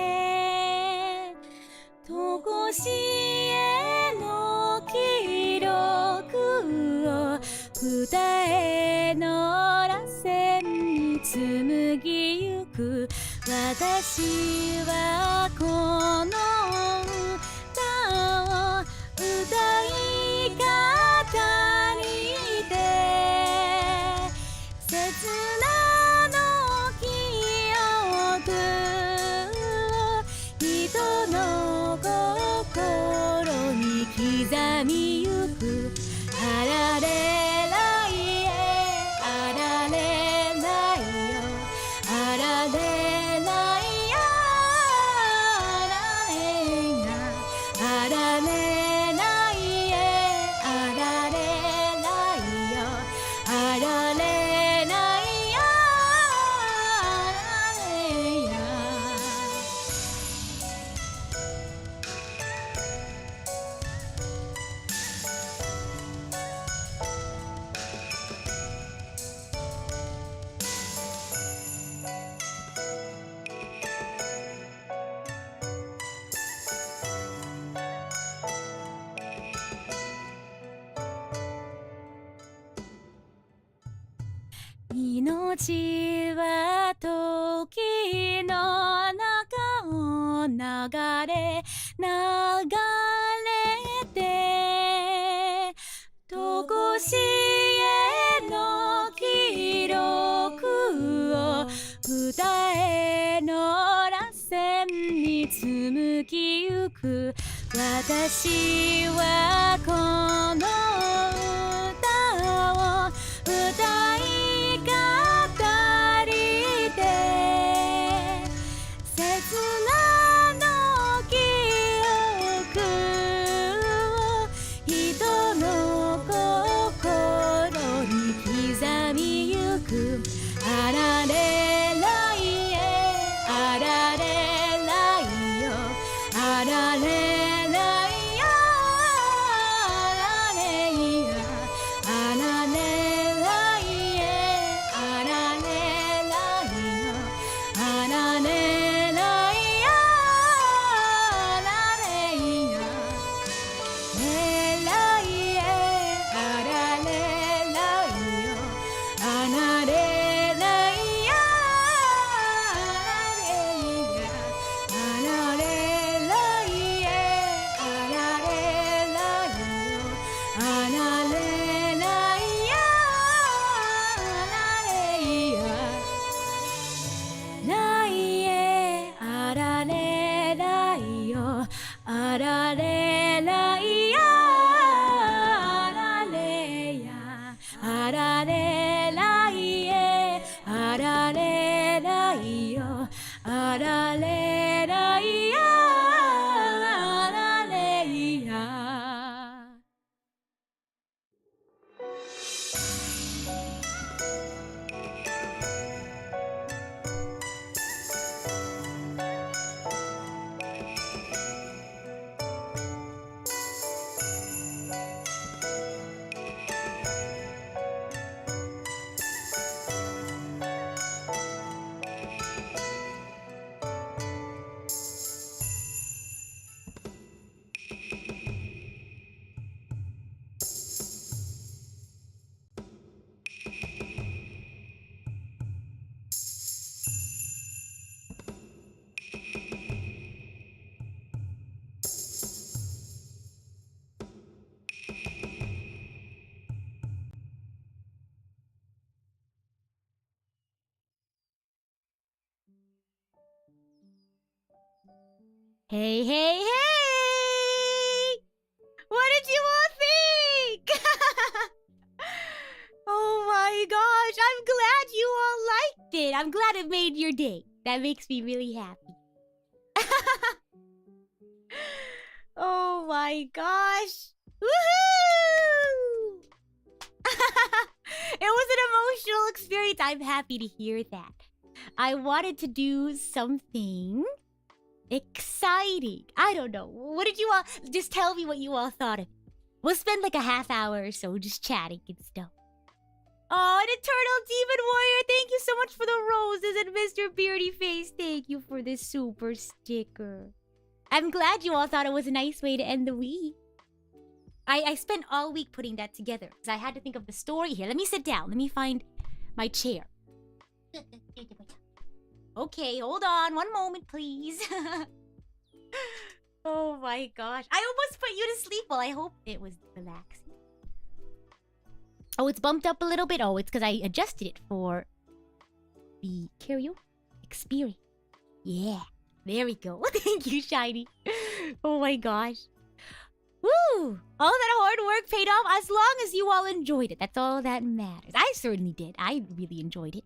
とこしえの記録を歌への螺旋に紡ぎゆく私はこの歌を歌い語りて切なの記憶を人の心に刻みゆくあられないえあられないよあられないやあられがあられないえあられないよあられないやあられや命は時の中を流れ流れてとこしえの記録を歌への螺旋に紡ぎゆく私はこの歌を歌い語りて切なの記憶を人の心に刻みゆくあられないえあられないよあられないやあられやあられないえあられないよあられないやあられやれないえあられないよあられないやあられやあられないえあられないよあられないやあられやないえあられないよあられないやあられやあられないえあられないよあられないやあられやHey, hey, hey! What did you all think? Oh my gosh, I'm glad you all liked it. I'm glad it made your day. That makes me really happy. Oh my gosh. Woohoo! It was an emotional experience. I'm happy to hear that. I wanted to do something exciting. I don't know. What did you all... Just tell me what you all thought of it. We'll spend like a half hour or so just chatting and stuff. Oh, and Eternal Demon Warrior, thank you so much for the roses, and Mr. Beardy Face, thank you for this super sticker. I'm glad you all thought it was a nice way to end the week. I spent all week putting that together, because I had to think of the story here. Let me sit down. Let me find my chair. Okay, hold on. One moment, please. Oh my gosh. I almost put you to sleep. Well, I hope it was relaxing. Oh, it's bumped up a little bit. Oh, it's because I adjusted it for the karaoke experience. Yeah, there we go. Thank you, Shiny. Oh my gosh. Woo! All that hard work paid off as long as you all enjoyed it. That's all that matters. I certainly did. I really enjoyed it.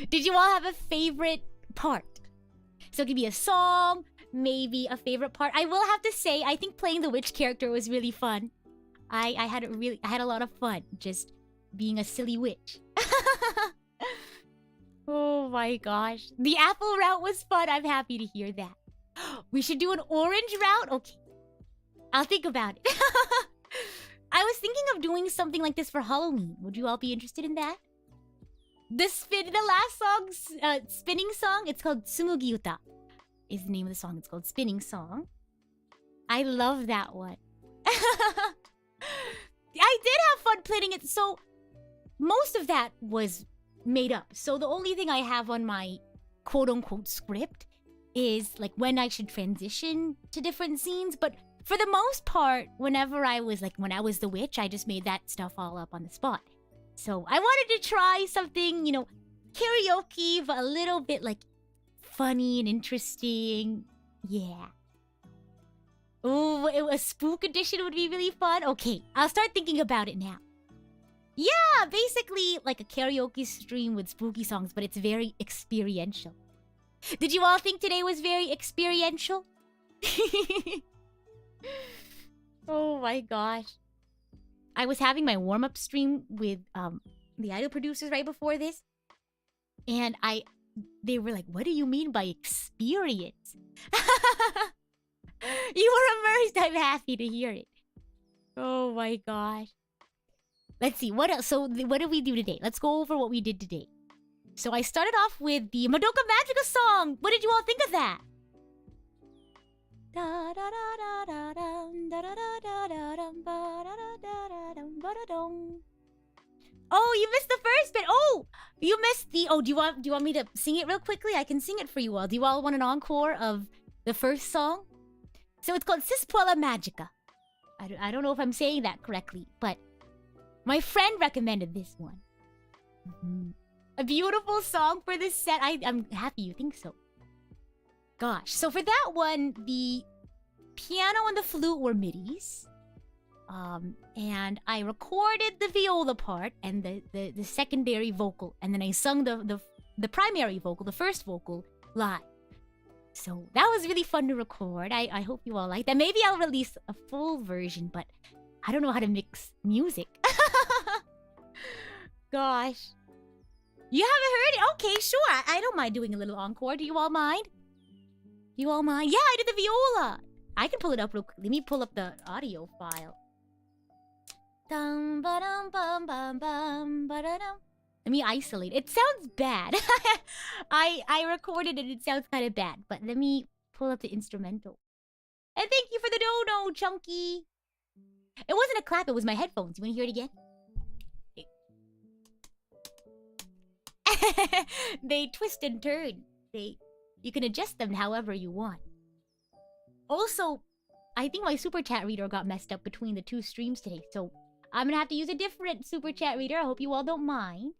Did you all have a favorite part? So it could be a song, maybe a favorite part. I will have to say, I think playing the witch character was really fun. I had a lot of fun just being a silly witch. Oh my gosh. The apple route was fun. I'm happy to hear that. We should do an orange route? Okay. I'll think about it. I was thinking of doing something like this for Halloween. Would you all be interested in that? The last song's spinning song, it's called Tsumugi Uta. Is the name of the song. It's called Spinning Song. I love that one. I did have fun playing it. So most of that was made up. So the only thing I have on my quote-unquote script is like when I should transition to different scenes. But for the most part, whenever I was when I was the witch, I just made that stuff all up on the spot. So I wanted to try something, you know, karaoke, but a little bit like funny and interesting. Yeah. Ooh, a spook edition would be really fun. Okay, I'll start thinking about it now. Yeah, basically like a karaoke stream with spooky songs, but it's very experiential. Did you all think today was very experiential? Oh my gosh. I was having my warm-up stream with the idol producers right before this. And they were like, what do you mean by experience? You were immersed. I'm happy to hear it. Oh my gosh. Let's see, what else? So what did we do today? Let's go over what we did today. So I started off with the Madoka Magica song. What did you all think of that? Oh, you missed the first bit. Oh, you missed the... Oh, do you want me to sing it real quickly? I can sing it for you all. Do you all want an encore of the first song? So it's called Puella Magica. I don't know if I'm saying that correctly, but my friend recommended this one. A beautiful song for this set. I'm happy you think so. Gosh, so for that one, the piano and the flute were MIDIs. And I recorded the viola part and the secondary vocal, and then I sung the primary vocal, the first vocal, live. So that was really fun to record. I hope you all like that. Maybe I'll release a full version, but I don't know how to mix music. Gosh. You haven't heard it? Okay, sure. I don't mind doing a little encore. Do you all mind? You all mind? Yeah, I did the viola. I can pull it up real quick. Let me pull up the audio file. Dum ba dum bum bum bum ba da dum. Let me isolate. It sounds bad. I recorded it. It sounds kind of bad, but let me pull up the instrumental. And thank you for the dono, Chunky. It wasn't a clap. It was my headphones. You want to hear it again? They twist and turn. You can adjust them however you want. Also, I think my super chat reader got messed up between the two streams today, so I'm gonna have to use a different super chat reader. I hope you all don't mind.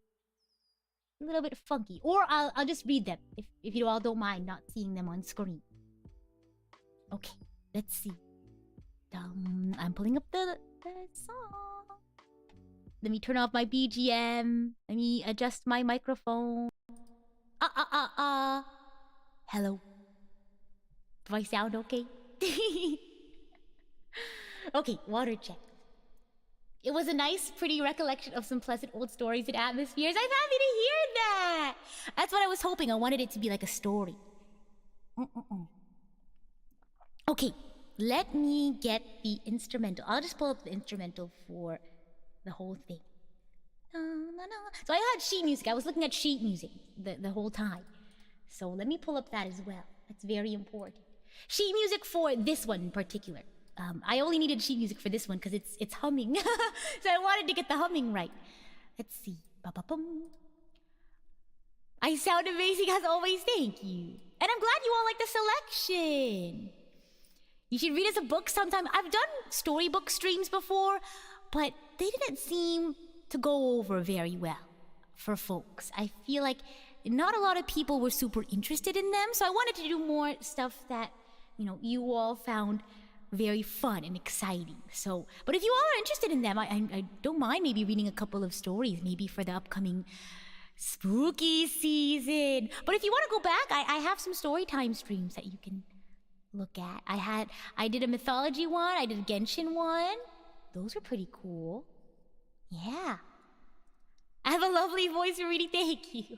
A little bit funky, or I'll just read them if you all don't mind not seeing them on screen. Okay, let's see. I'm pulling up the song. Let me turn off my BGM. Let me adjust my microphone. Hello. Do I sound okay? Okay, water check. It was a nice, pretty recollection of some pleasant old stories and atmospheres. I'm happy to hear that! That's what I was hoping. I wanted it to be like a story. Okay, let me get the instrumental. I'll just pull up the instrumental for the whole thing. So I had sheet music. I was looking at sheet music the whole time. So let me pull up that as well. That's very important. Sheet music for this one in particular. I only needed sheet music for this one because it's humming. So I wanted to get the humming right. Let's see. Ba-ba-bum. I sound amazing as always, thank you. And I'm glad you all like the selection. You should read us a book sometime. I've done storybook streams before, but they didn't seem to go over very well for folks. I feel like not a lot of people were super interested in them, so I wanted to do more stuff that, you all found very fun and exciting. So, but if you all are interested in them, I don't mind maybe reading a couple of stories, maybe for the upcoming spooky season. But if you want to go back, I have some story time streams that you can look at. I did a mythology one, I did a Genshin one. Those were pretty cool. Yeah. I have a lovely voice for reading, thank you.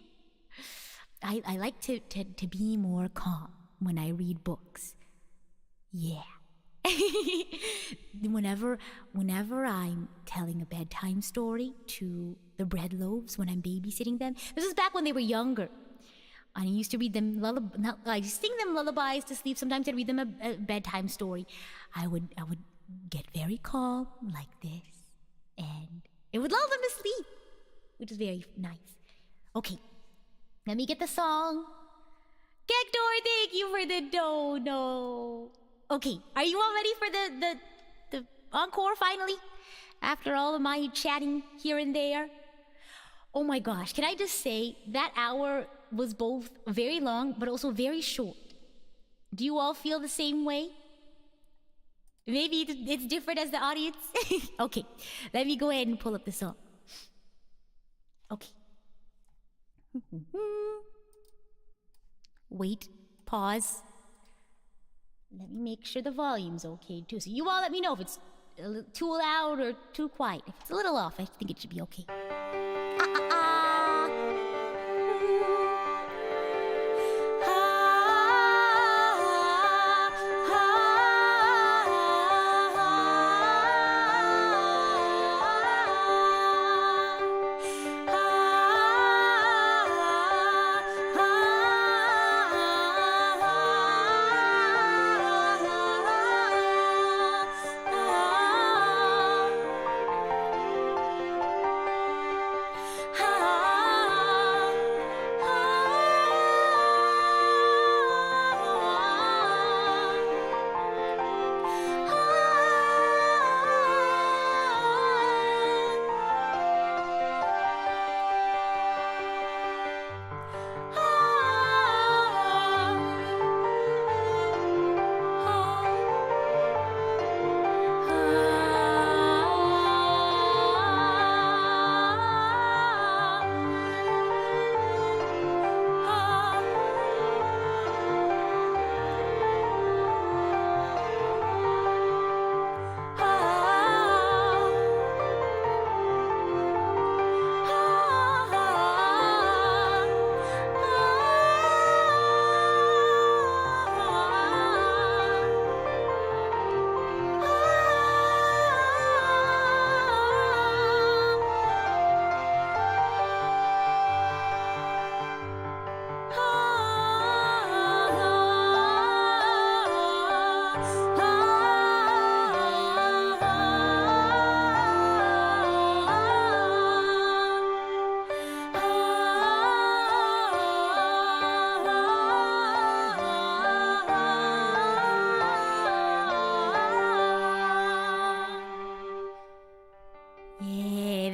I like to be more calm when I read books. Yeah. Whenever I'm telling a bedtime story to the bread loaves when I'm babysitting them, this is back when they were younger. I used to read them I sing them lullabies to sleep. Sometimes I'd read them a bedtime story. I would get very calm like this, and it would lull them to sleep, which is very nice. Okay, let me get the song. Gektor, thank you for the dono. Okay, are you all ready for the encore finally? After all of my chatting here and there? Oh my gosh, can I just say that hour was both very long but also very short. Do you all feel the same way? Maybe it's different as the audience? Okay, let me go ahead and pull up the song. Okay. Wait, pause. Let me make sure the volume's okay too. So you all let me know if it's too loud or too quiet. If it's a little off, I think it should be okay.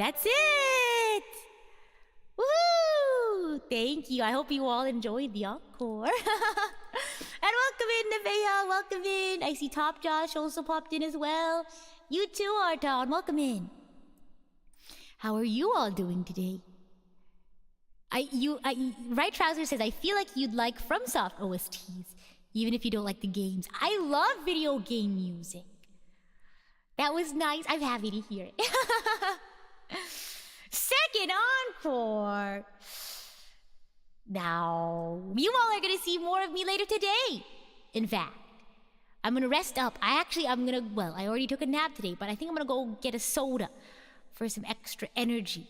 That's it! Woohoo! Thank you. I hope you all enjoyed the encore. And welcome in, Nevaeh. Welcome in. I see Top Josh also popped in as well. You too, Arton. Welcome in. How are you all doing today? Right Trouser says, I feel like you'd like FromSoft OSTs, even if you don't like the games. I love video game music. That was nice. I'm happy to hear it. Second encore. Now, you all are going to see more of me later today. In fact, I'm gonna rest up. I already took a nap today, but I think I'm gonna go get a soda for some extra energy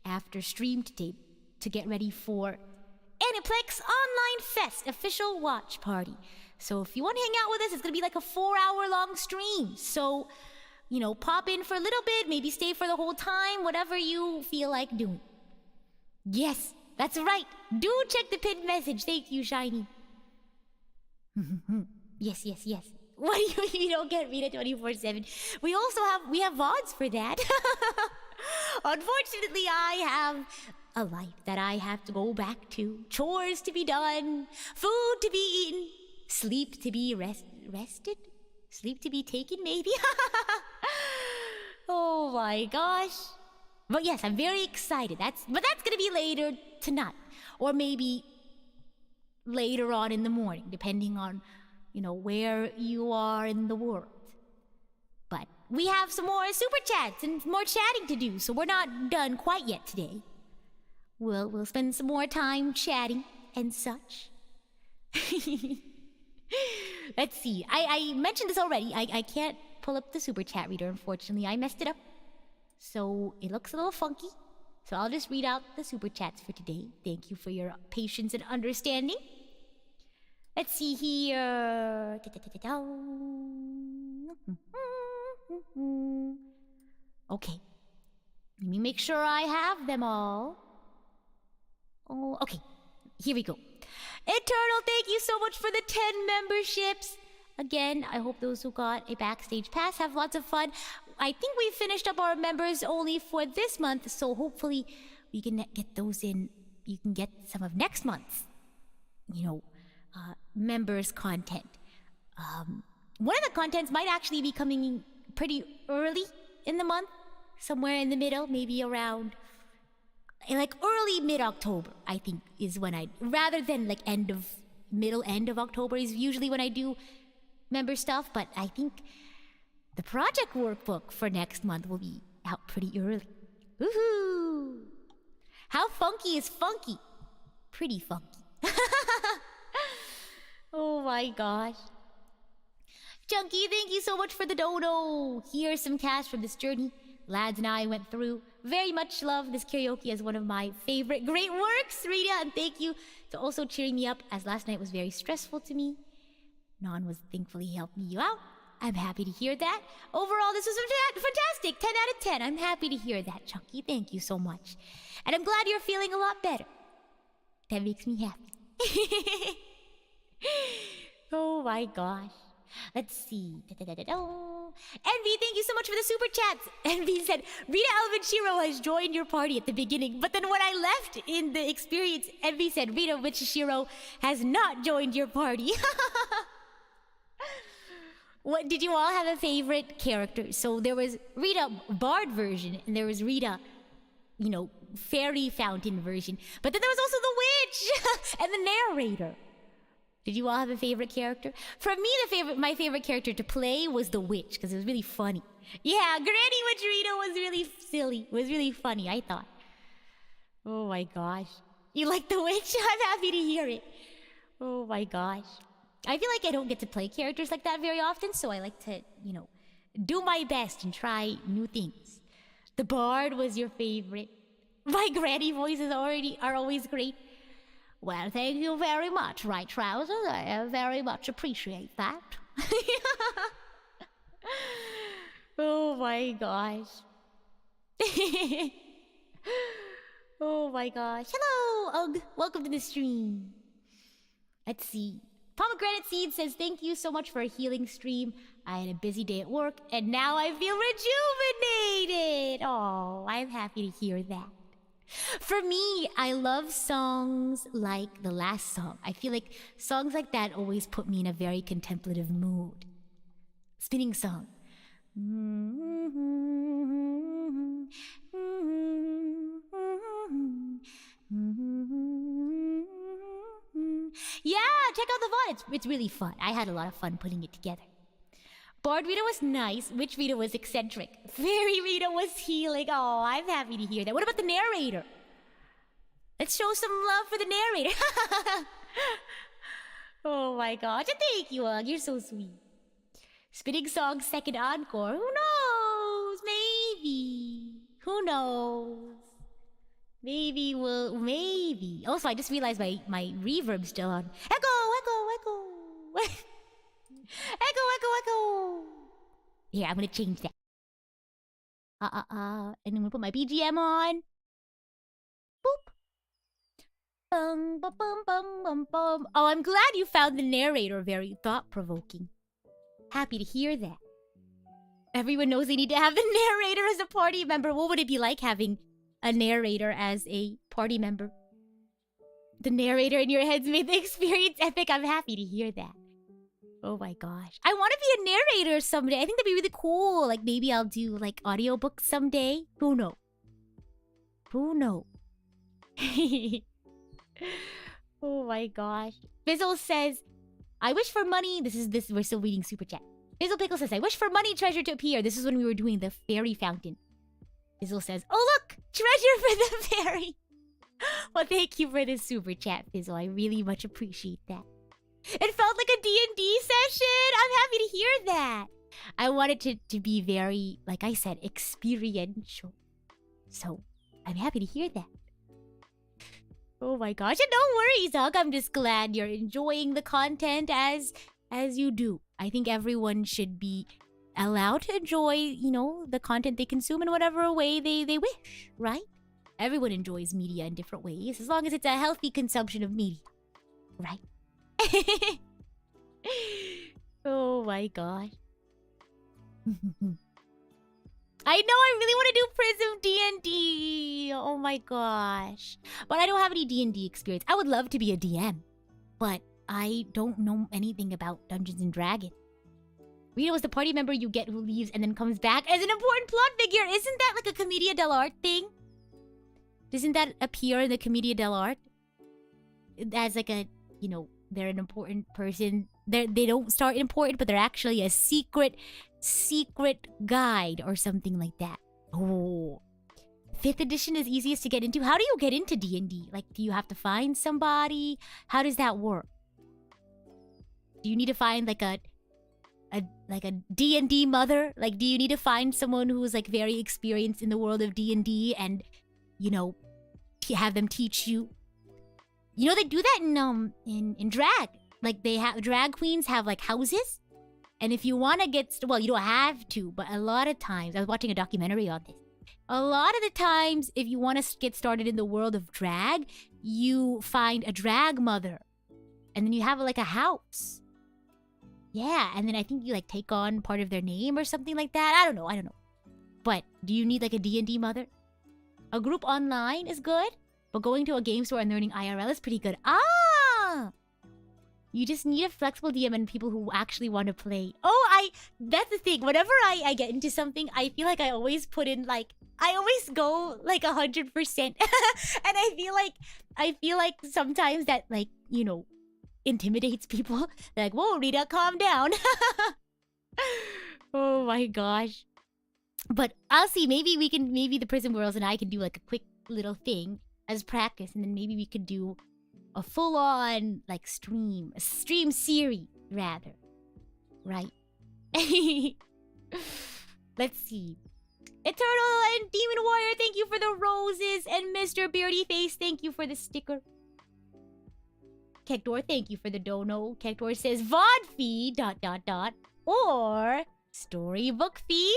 after stream today to get ready for Aniplex Online Fest official watch party. So if you want to hang out with us, it's gonna be like a 4-hour long stream. So, pop in for a little bit, maybe stay for the whole time, whatever you feel like doing. Yes, that's right. Do check the pinned message. Thank you, Shiny. Yes. What do you mean you don't get Rita 24/7? We have VODs for that. Unfortunately, I have a life that I have to go back to. Chores to be done. Food to be eaten. Sleep to be rested? Sleep to be taken, maybe? Oh my gosh. But yes, I'm very excited. That's gonna be later tonight. Or maybe later on in the morning, depending on, where you are in the world. But we have some more super chats and more chatting to do, so we're not done quite yet today. We'll spend some more time chatting and such. Let's see. I mentioned this already. I can't pull up the super chat reader, unfortunately. I messed it up. So it looks a little funky. So I'll just read out the super chats for today. Thank you for your patience and understanding. Let's see here. Okay. Let me make sure I have them all. Oh, okay. Here we go. Eternal, thank you so much for the 10 memberships. Again, I hope those who got a backstage pass have lots of fun. I think we finished up our members only for this month, so hopefully we can get those in. You can get some of next month's, members content. One of the contents might actually be coming pretty early in the month, somewhere in the middle, maybe around like early mid-October, I think is when rather than like end of October is usually when I do member stuff, but I think the project workbook for next month will be out pretty early. Woohoo! How funky is funky? Pretty funky. Oh my gosh. Chunky, thank you so much for the dono. Here's some cash from this journey Lads and I went through. Very much love this karaoke as one of my favorite great works, Rita, and thank you for also cheering me up as last night was very stressful to me. Non was thankfully helping you out. I'm happy to hear that. Overall, this was fantastic. 10 out of 10. I'm happy to hear that, Chunky. Thank you so much. And I'm glad you're feeling a lot better. That makes me happy. Oh my gosh. Let's see. Envy, thank you so much for the super chats. Envy said, Rita Kamishiro has joined your party at the beginning, but then when I left in the experience, Envy said, Rita Kamishiro has not joined your party. What did you all have a favorite character? So there was Rita Bard version, and there was Rita, fairy fountain version. But then there was also the witch and the narrator. Did you all have a favorite character? For me, my favorite character to play was the witch, because it was really funny. Yeah, Granny Witch Rita was really silly. It was really funny, I thought. Oh my gosh. You like the witch? I'm happy to hear it. Oh my gosh. I feel like I don't get to play characters like that very often, so I like to, do my best and try new things. The Bard was your favorite. My granny voices are always great. Well, thank you very much, Right Trousers. I very much appreciate that. Oh my gosh. Oh my gosh. Hello, Ugh. Welcome to the stream. Let's see. Pomegranate Seed says, thank you so much for a healing stream. I had a busy day at work, and now I feel rejuvenated. Oh, I'm happy to hear that. For me, I love songs like the last song. I feel like songs like that always put me in a very contemplative mood. Spinning song. Yeah, check out the VOD. It's really fun. I had a lot of fun putting it together. Bard Rita was nice. Witch Rita was eccentric. Fairy Rita was healing. Oh, I'm happy to hear that. What about the narrator? Let's show some love for the narrator. Oh my gosh. Thank you, Ugg. You're so sweet. Spinning Song's second encore. Who knows? Maybe. Who knows? Maybe we'll... Maybe. Also, I just realized my reverb's still on. Echo! Echo! Here, I'm gonna change that. And I'm gonna put my BGM on. Boop. Bum, bum, bum, bum, bum, bum. Oh, I'm glad you found the narrator very thought-provoking. Happy to hear that. Everyone knows they need to have the narrator as a party member. What would it be like having a narrator as a party member? The narrator in your head's made the experience epic. I'm happy to hear that. Oh my gosh. I want to be a narrator someday. I think that'd be really cool. Like, maybe I'll do, like, audiobooks someday. Who knows? Who knows? Oh my gosh. Fizzle says, I wish for money. We're still reading Super Chat. Fizzle Pickle says, I wish for money treasure to appear. This is when we were doing the fairy fountain. Fizzle says, oh look! Treasure for the fairy! Well, thank you for the Super Chat, Fizzle. I really much appreciate that. It felt like a D&D session! I'm happy to hear that! I wanted to be very, like I said, experiential. So, I'm happy to hear that. Oh my gosh, and no worries, Hug. I'm just glad you're enjoying the content as you do. I think everyone should be allowed to enjoy, you know, the content they consume in whatever way they wish, right? Everyone enjoys media in different ways, as long as it's a healthy consumption of media, right? Oh my gosh. I know I really want to do Prism D&D. Oh my gosh. But I don't have any D&D experience. I would love to be a DM, but I don't know anything about Dungeons and Dragons. Rita was the party member you get who leaves and then comes back as an important plot figure. Isn't that like a Commedia dell'arte thing? Doesn't that appear in the Commedia dell'arte? As like a, you know, they're an important person. They don't start important, but they're actually a secret guide or something like that. Oh. 5th edition is easiest to get into. How do you get into D&D? Like, do you have to find somebody? How does that work? Do you need to find like a D&D mother? Like, do you need to find someone who's like very experienced in the world of D&D and, you know, have them teach you? You know, they do that in drag. Like, they have drag queens have like houses, and if you want to get well, you don't have to, but a lot of times, I was watching a documentary on this. A lot of the times, if you want to get started in the world of drag, you find a drag mother, and then you have like a house. Yeah, and then I think you like take on part of their name or something like that. I don't know. But do you need like a D&D mother? A group online is good, but going to a game store and learning IRL is pretty good. Ah! You just need a flexible DM and people who actually want to play. Oh, that's the thing. Whenever I get into something, I feel like I always put in like, I always go like 100%. And I feel like sometimes that, like, you know, intimidates people. They're like, whoa, Rita, calm down. Oh my gosh. But I'll see. Maybe the Prison Girls and I can do like a quick little thing as practice, and then maybe we could do a full-on like stream series rather, right? Let's see. Eternal and Demon Warrior, thank you for the roses, and Mr. Beardy Face, thank you for the sticker. Kektor, thank you for the dono. Kektor says VOD fee ... or storybook fee.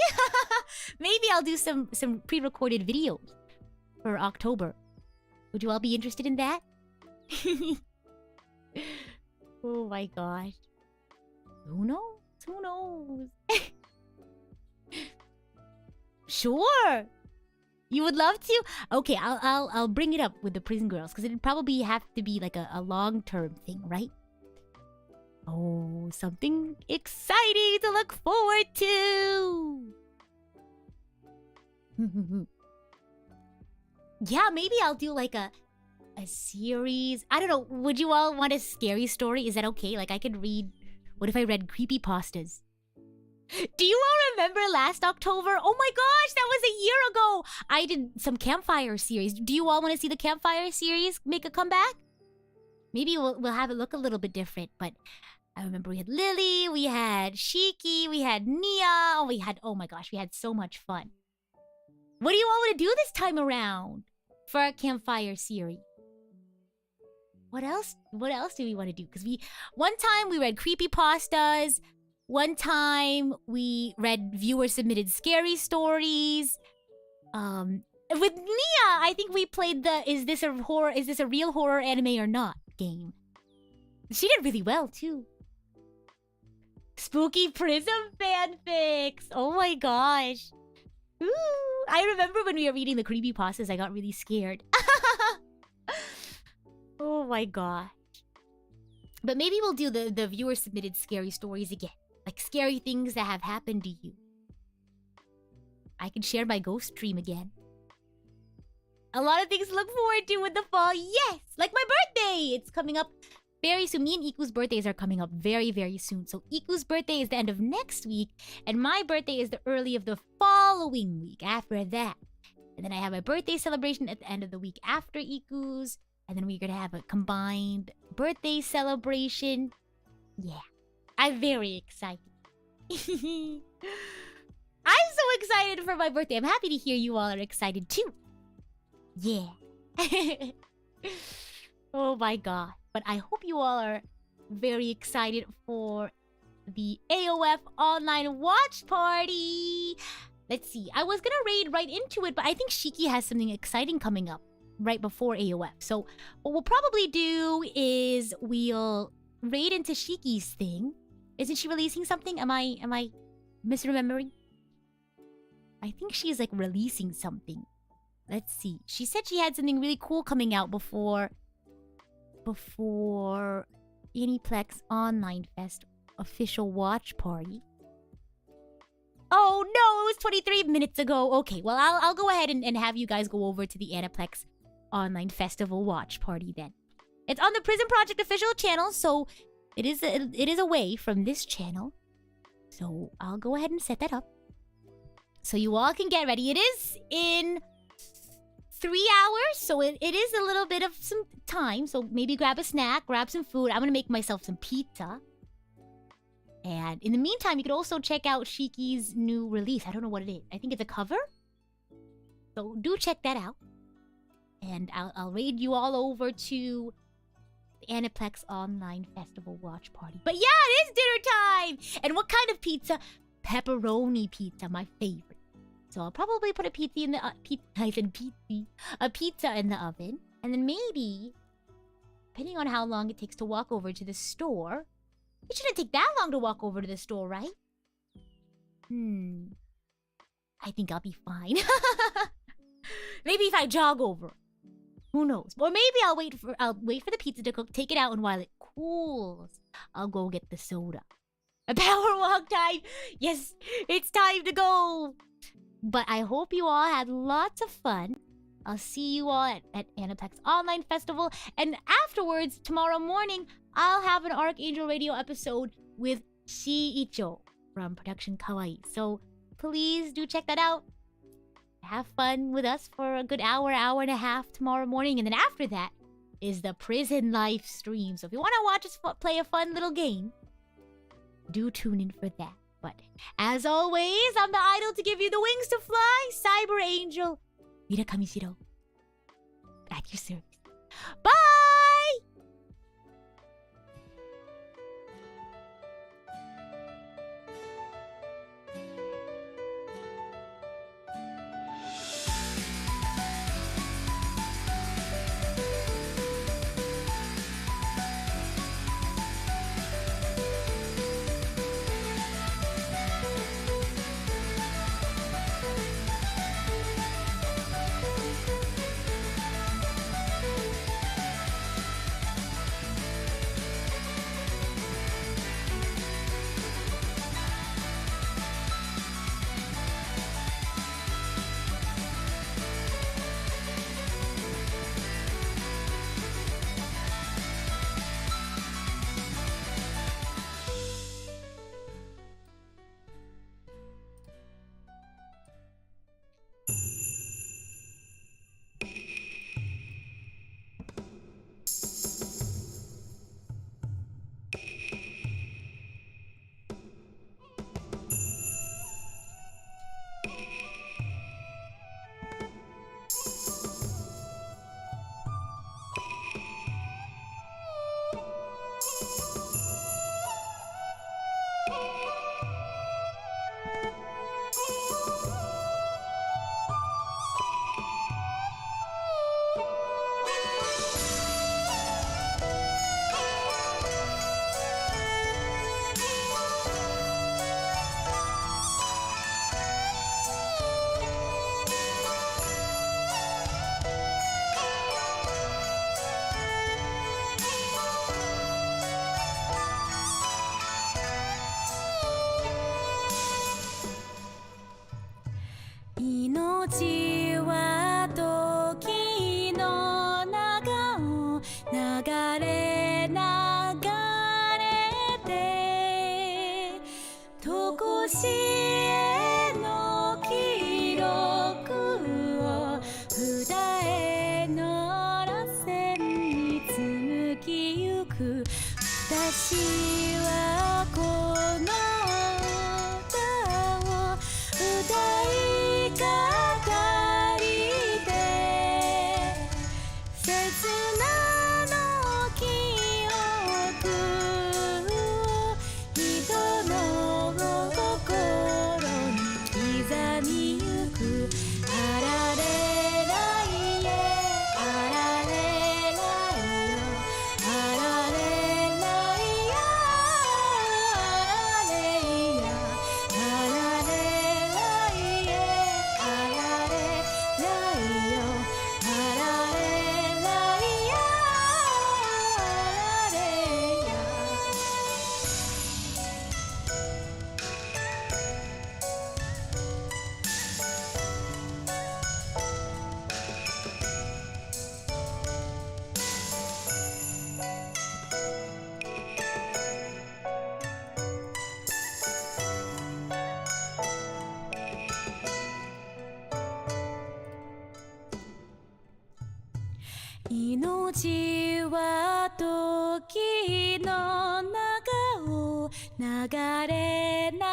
Maybe I'll do some pre-recorded videos for October. Would you all be interested in that? Oh my gosh. Who knows? Who knows? Sure. You would love to? Okay, I'll bring it up with the Prison Girls, because it'd probably have to be like a long-term thing, right? Oh, something exciting to look forward to. Yeah, maybe I'll do like a series. I don't know. Would you all want a scary story? Is that okay? Like, I could read... What if I read creepypastas? Do you all remember last October? Oh my gosh, that was a year ago! I did some campfire series. Do you all want to see the campfire series make a comeback? Maybe we'll have it look a little bit different, but I remember we had Lily, we had Shiki, we had Nia, oh my gosh, we had so much fun. What do you all want to do this time around for our campfire series? What else do we want to do? Because one time we read creepypastas, one time we read viewer-submitted scary stories. With Nia, I think we played the is this a real horror anime or not game. She did really well, too. Spooky Prism fanfics! Oh my gosh. Ooh, I remember when we were reading the creepypastas, I got really scared. Oh my gosh. But maybe we'll do the viewer-submitted scary stories again. Like scary things that have happened to you. I can share my ghost dream again. A lot of things to look forward to in the fall. Yes! Like my birthday! It's coming up very soon. Me and Iku's birthdays are coming up very, very soon. So Iku's birthday is the end of next week. And my birthday is the early of the following week after that. And then I have my birthday celebration at the end of the week after Iku's. And then we're going to have a combined birthday celebration. Yeah. I'm very excited. I'm so excited for my birthday. I'm happy to hear you all are excited too. Yeah. Oh my god. But I hope you all are very excited for the AOF online watch party. Let's see. I was gonna raid right into it, but I think Shiki has something exciting coming up right before AOF. So what we'll probably do is we'll raid into Shiki's thing. Isn't she releasing something? Am I misremembering? I think she's like releasing something. Let's see. She said she had something really cool coming out before Aniplex Online Fest official watch party. Oh no, it was 23 minutes ago. Okay, well I'll go ahead and have you guys go over to the Aniplex Online Festival watch party then. It's on the Prison Project official channel, so it is away from this channel. So I'll go ahead and set that up. So you all can get ready. It is in 3 hours, so it is a little bit of some time. So maybe grab a snack, grab some food. I'm gonna make myself some pizza. And in the meantime, you could also check out Shiki's new release. I don't know what it is. I think it's a cover. So do check that out. And I'll raid you all over to the Aniplex Online Festival watch party. But yeah, it is dinner time! And what kind of pizza? Pepperoni pizza, my favorite. So I'll probably put a pizza in the a pizza in the oven, and then maybe, depending on how long it takes to walk over to the store, it shouldn't take that long to walk over to the store, right? I think I'll be fine. Maybe if I jog over, who knows? Or maybe I'll wait for the pizza to cook, take it out, and while it cools, I'll go get the soda. A power walk time. Yes, it's time to go. But I hope you all had lots of fun. I'll see you all at Aniplex Online Festival. And afterwards, tomorrow morning, I'll have an Archangel Radio episode with Shiicho from Production Kawaii. So please do check that out. Have fun with us for a good hour and a half tomorrow morning. And then after that is the prison life stream. So if you want to watch us play a fun little game, do tune in for that. But as always, I'm the idol to give you the wings to fly, Cyber Angel, Rita Kamishiro. At your service. Bye! 命は時の中を流れ流れ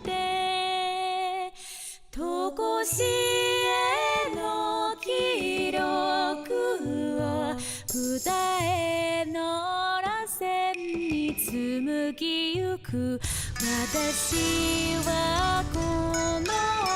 てとこしえの記録を歌への螺旋に紡ぎゆく私はこの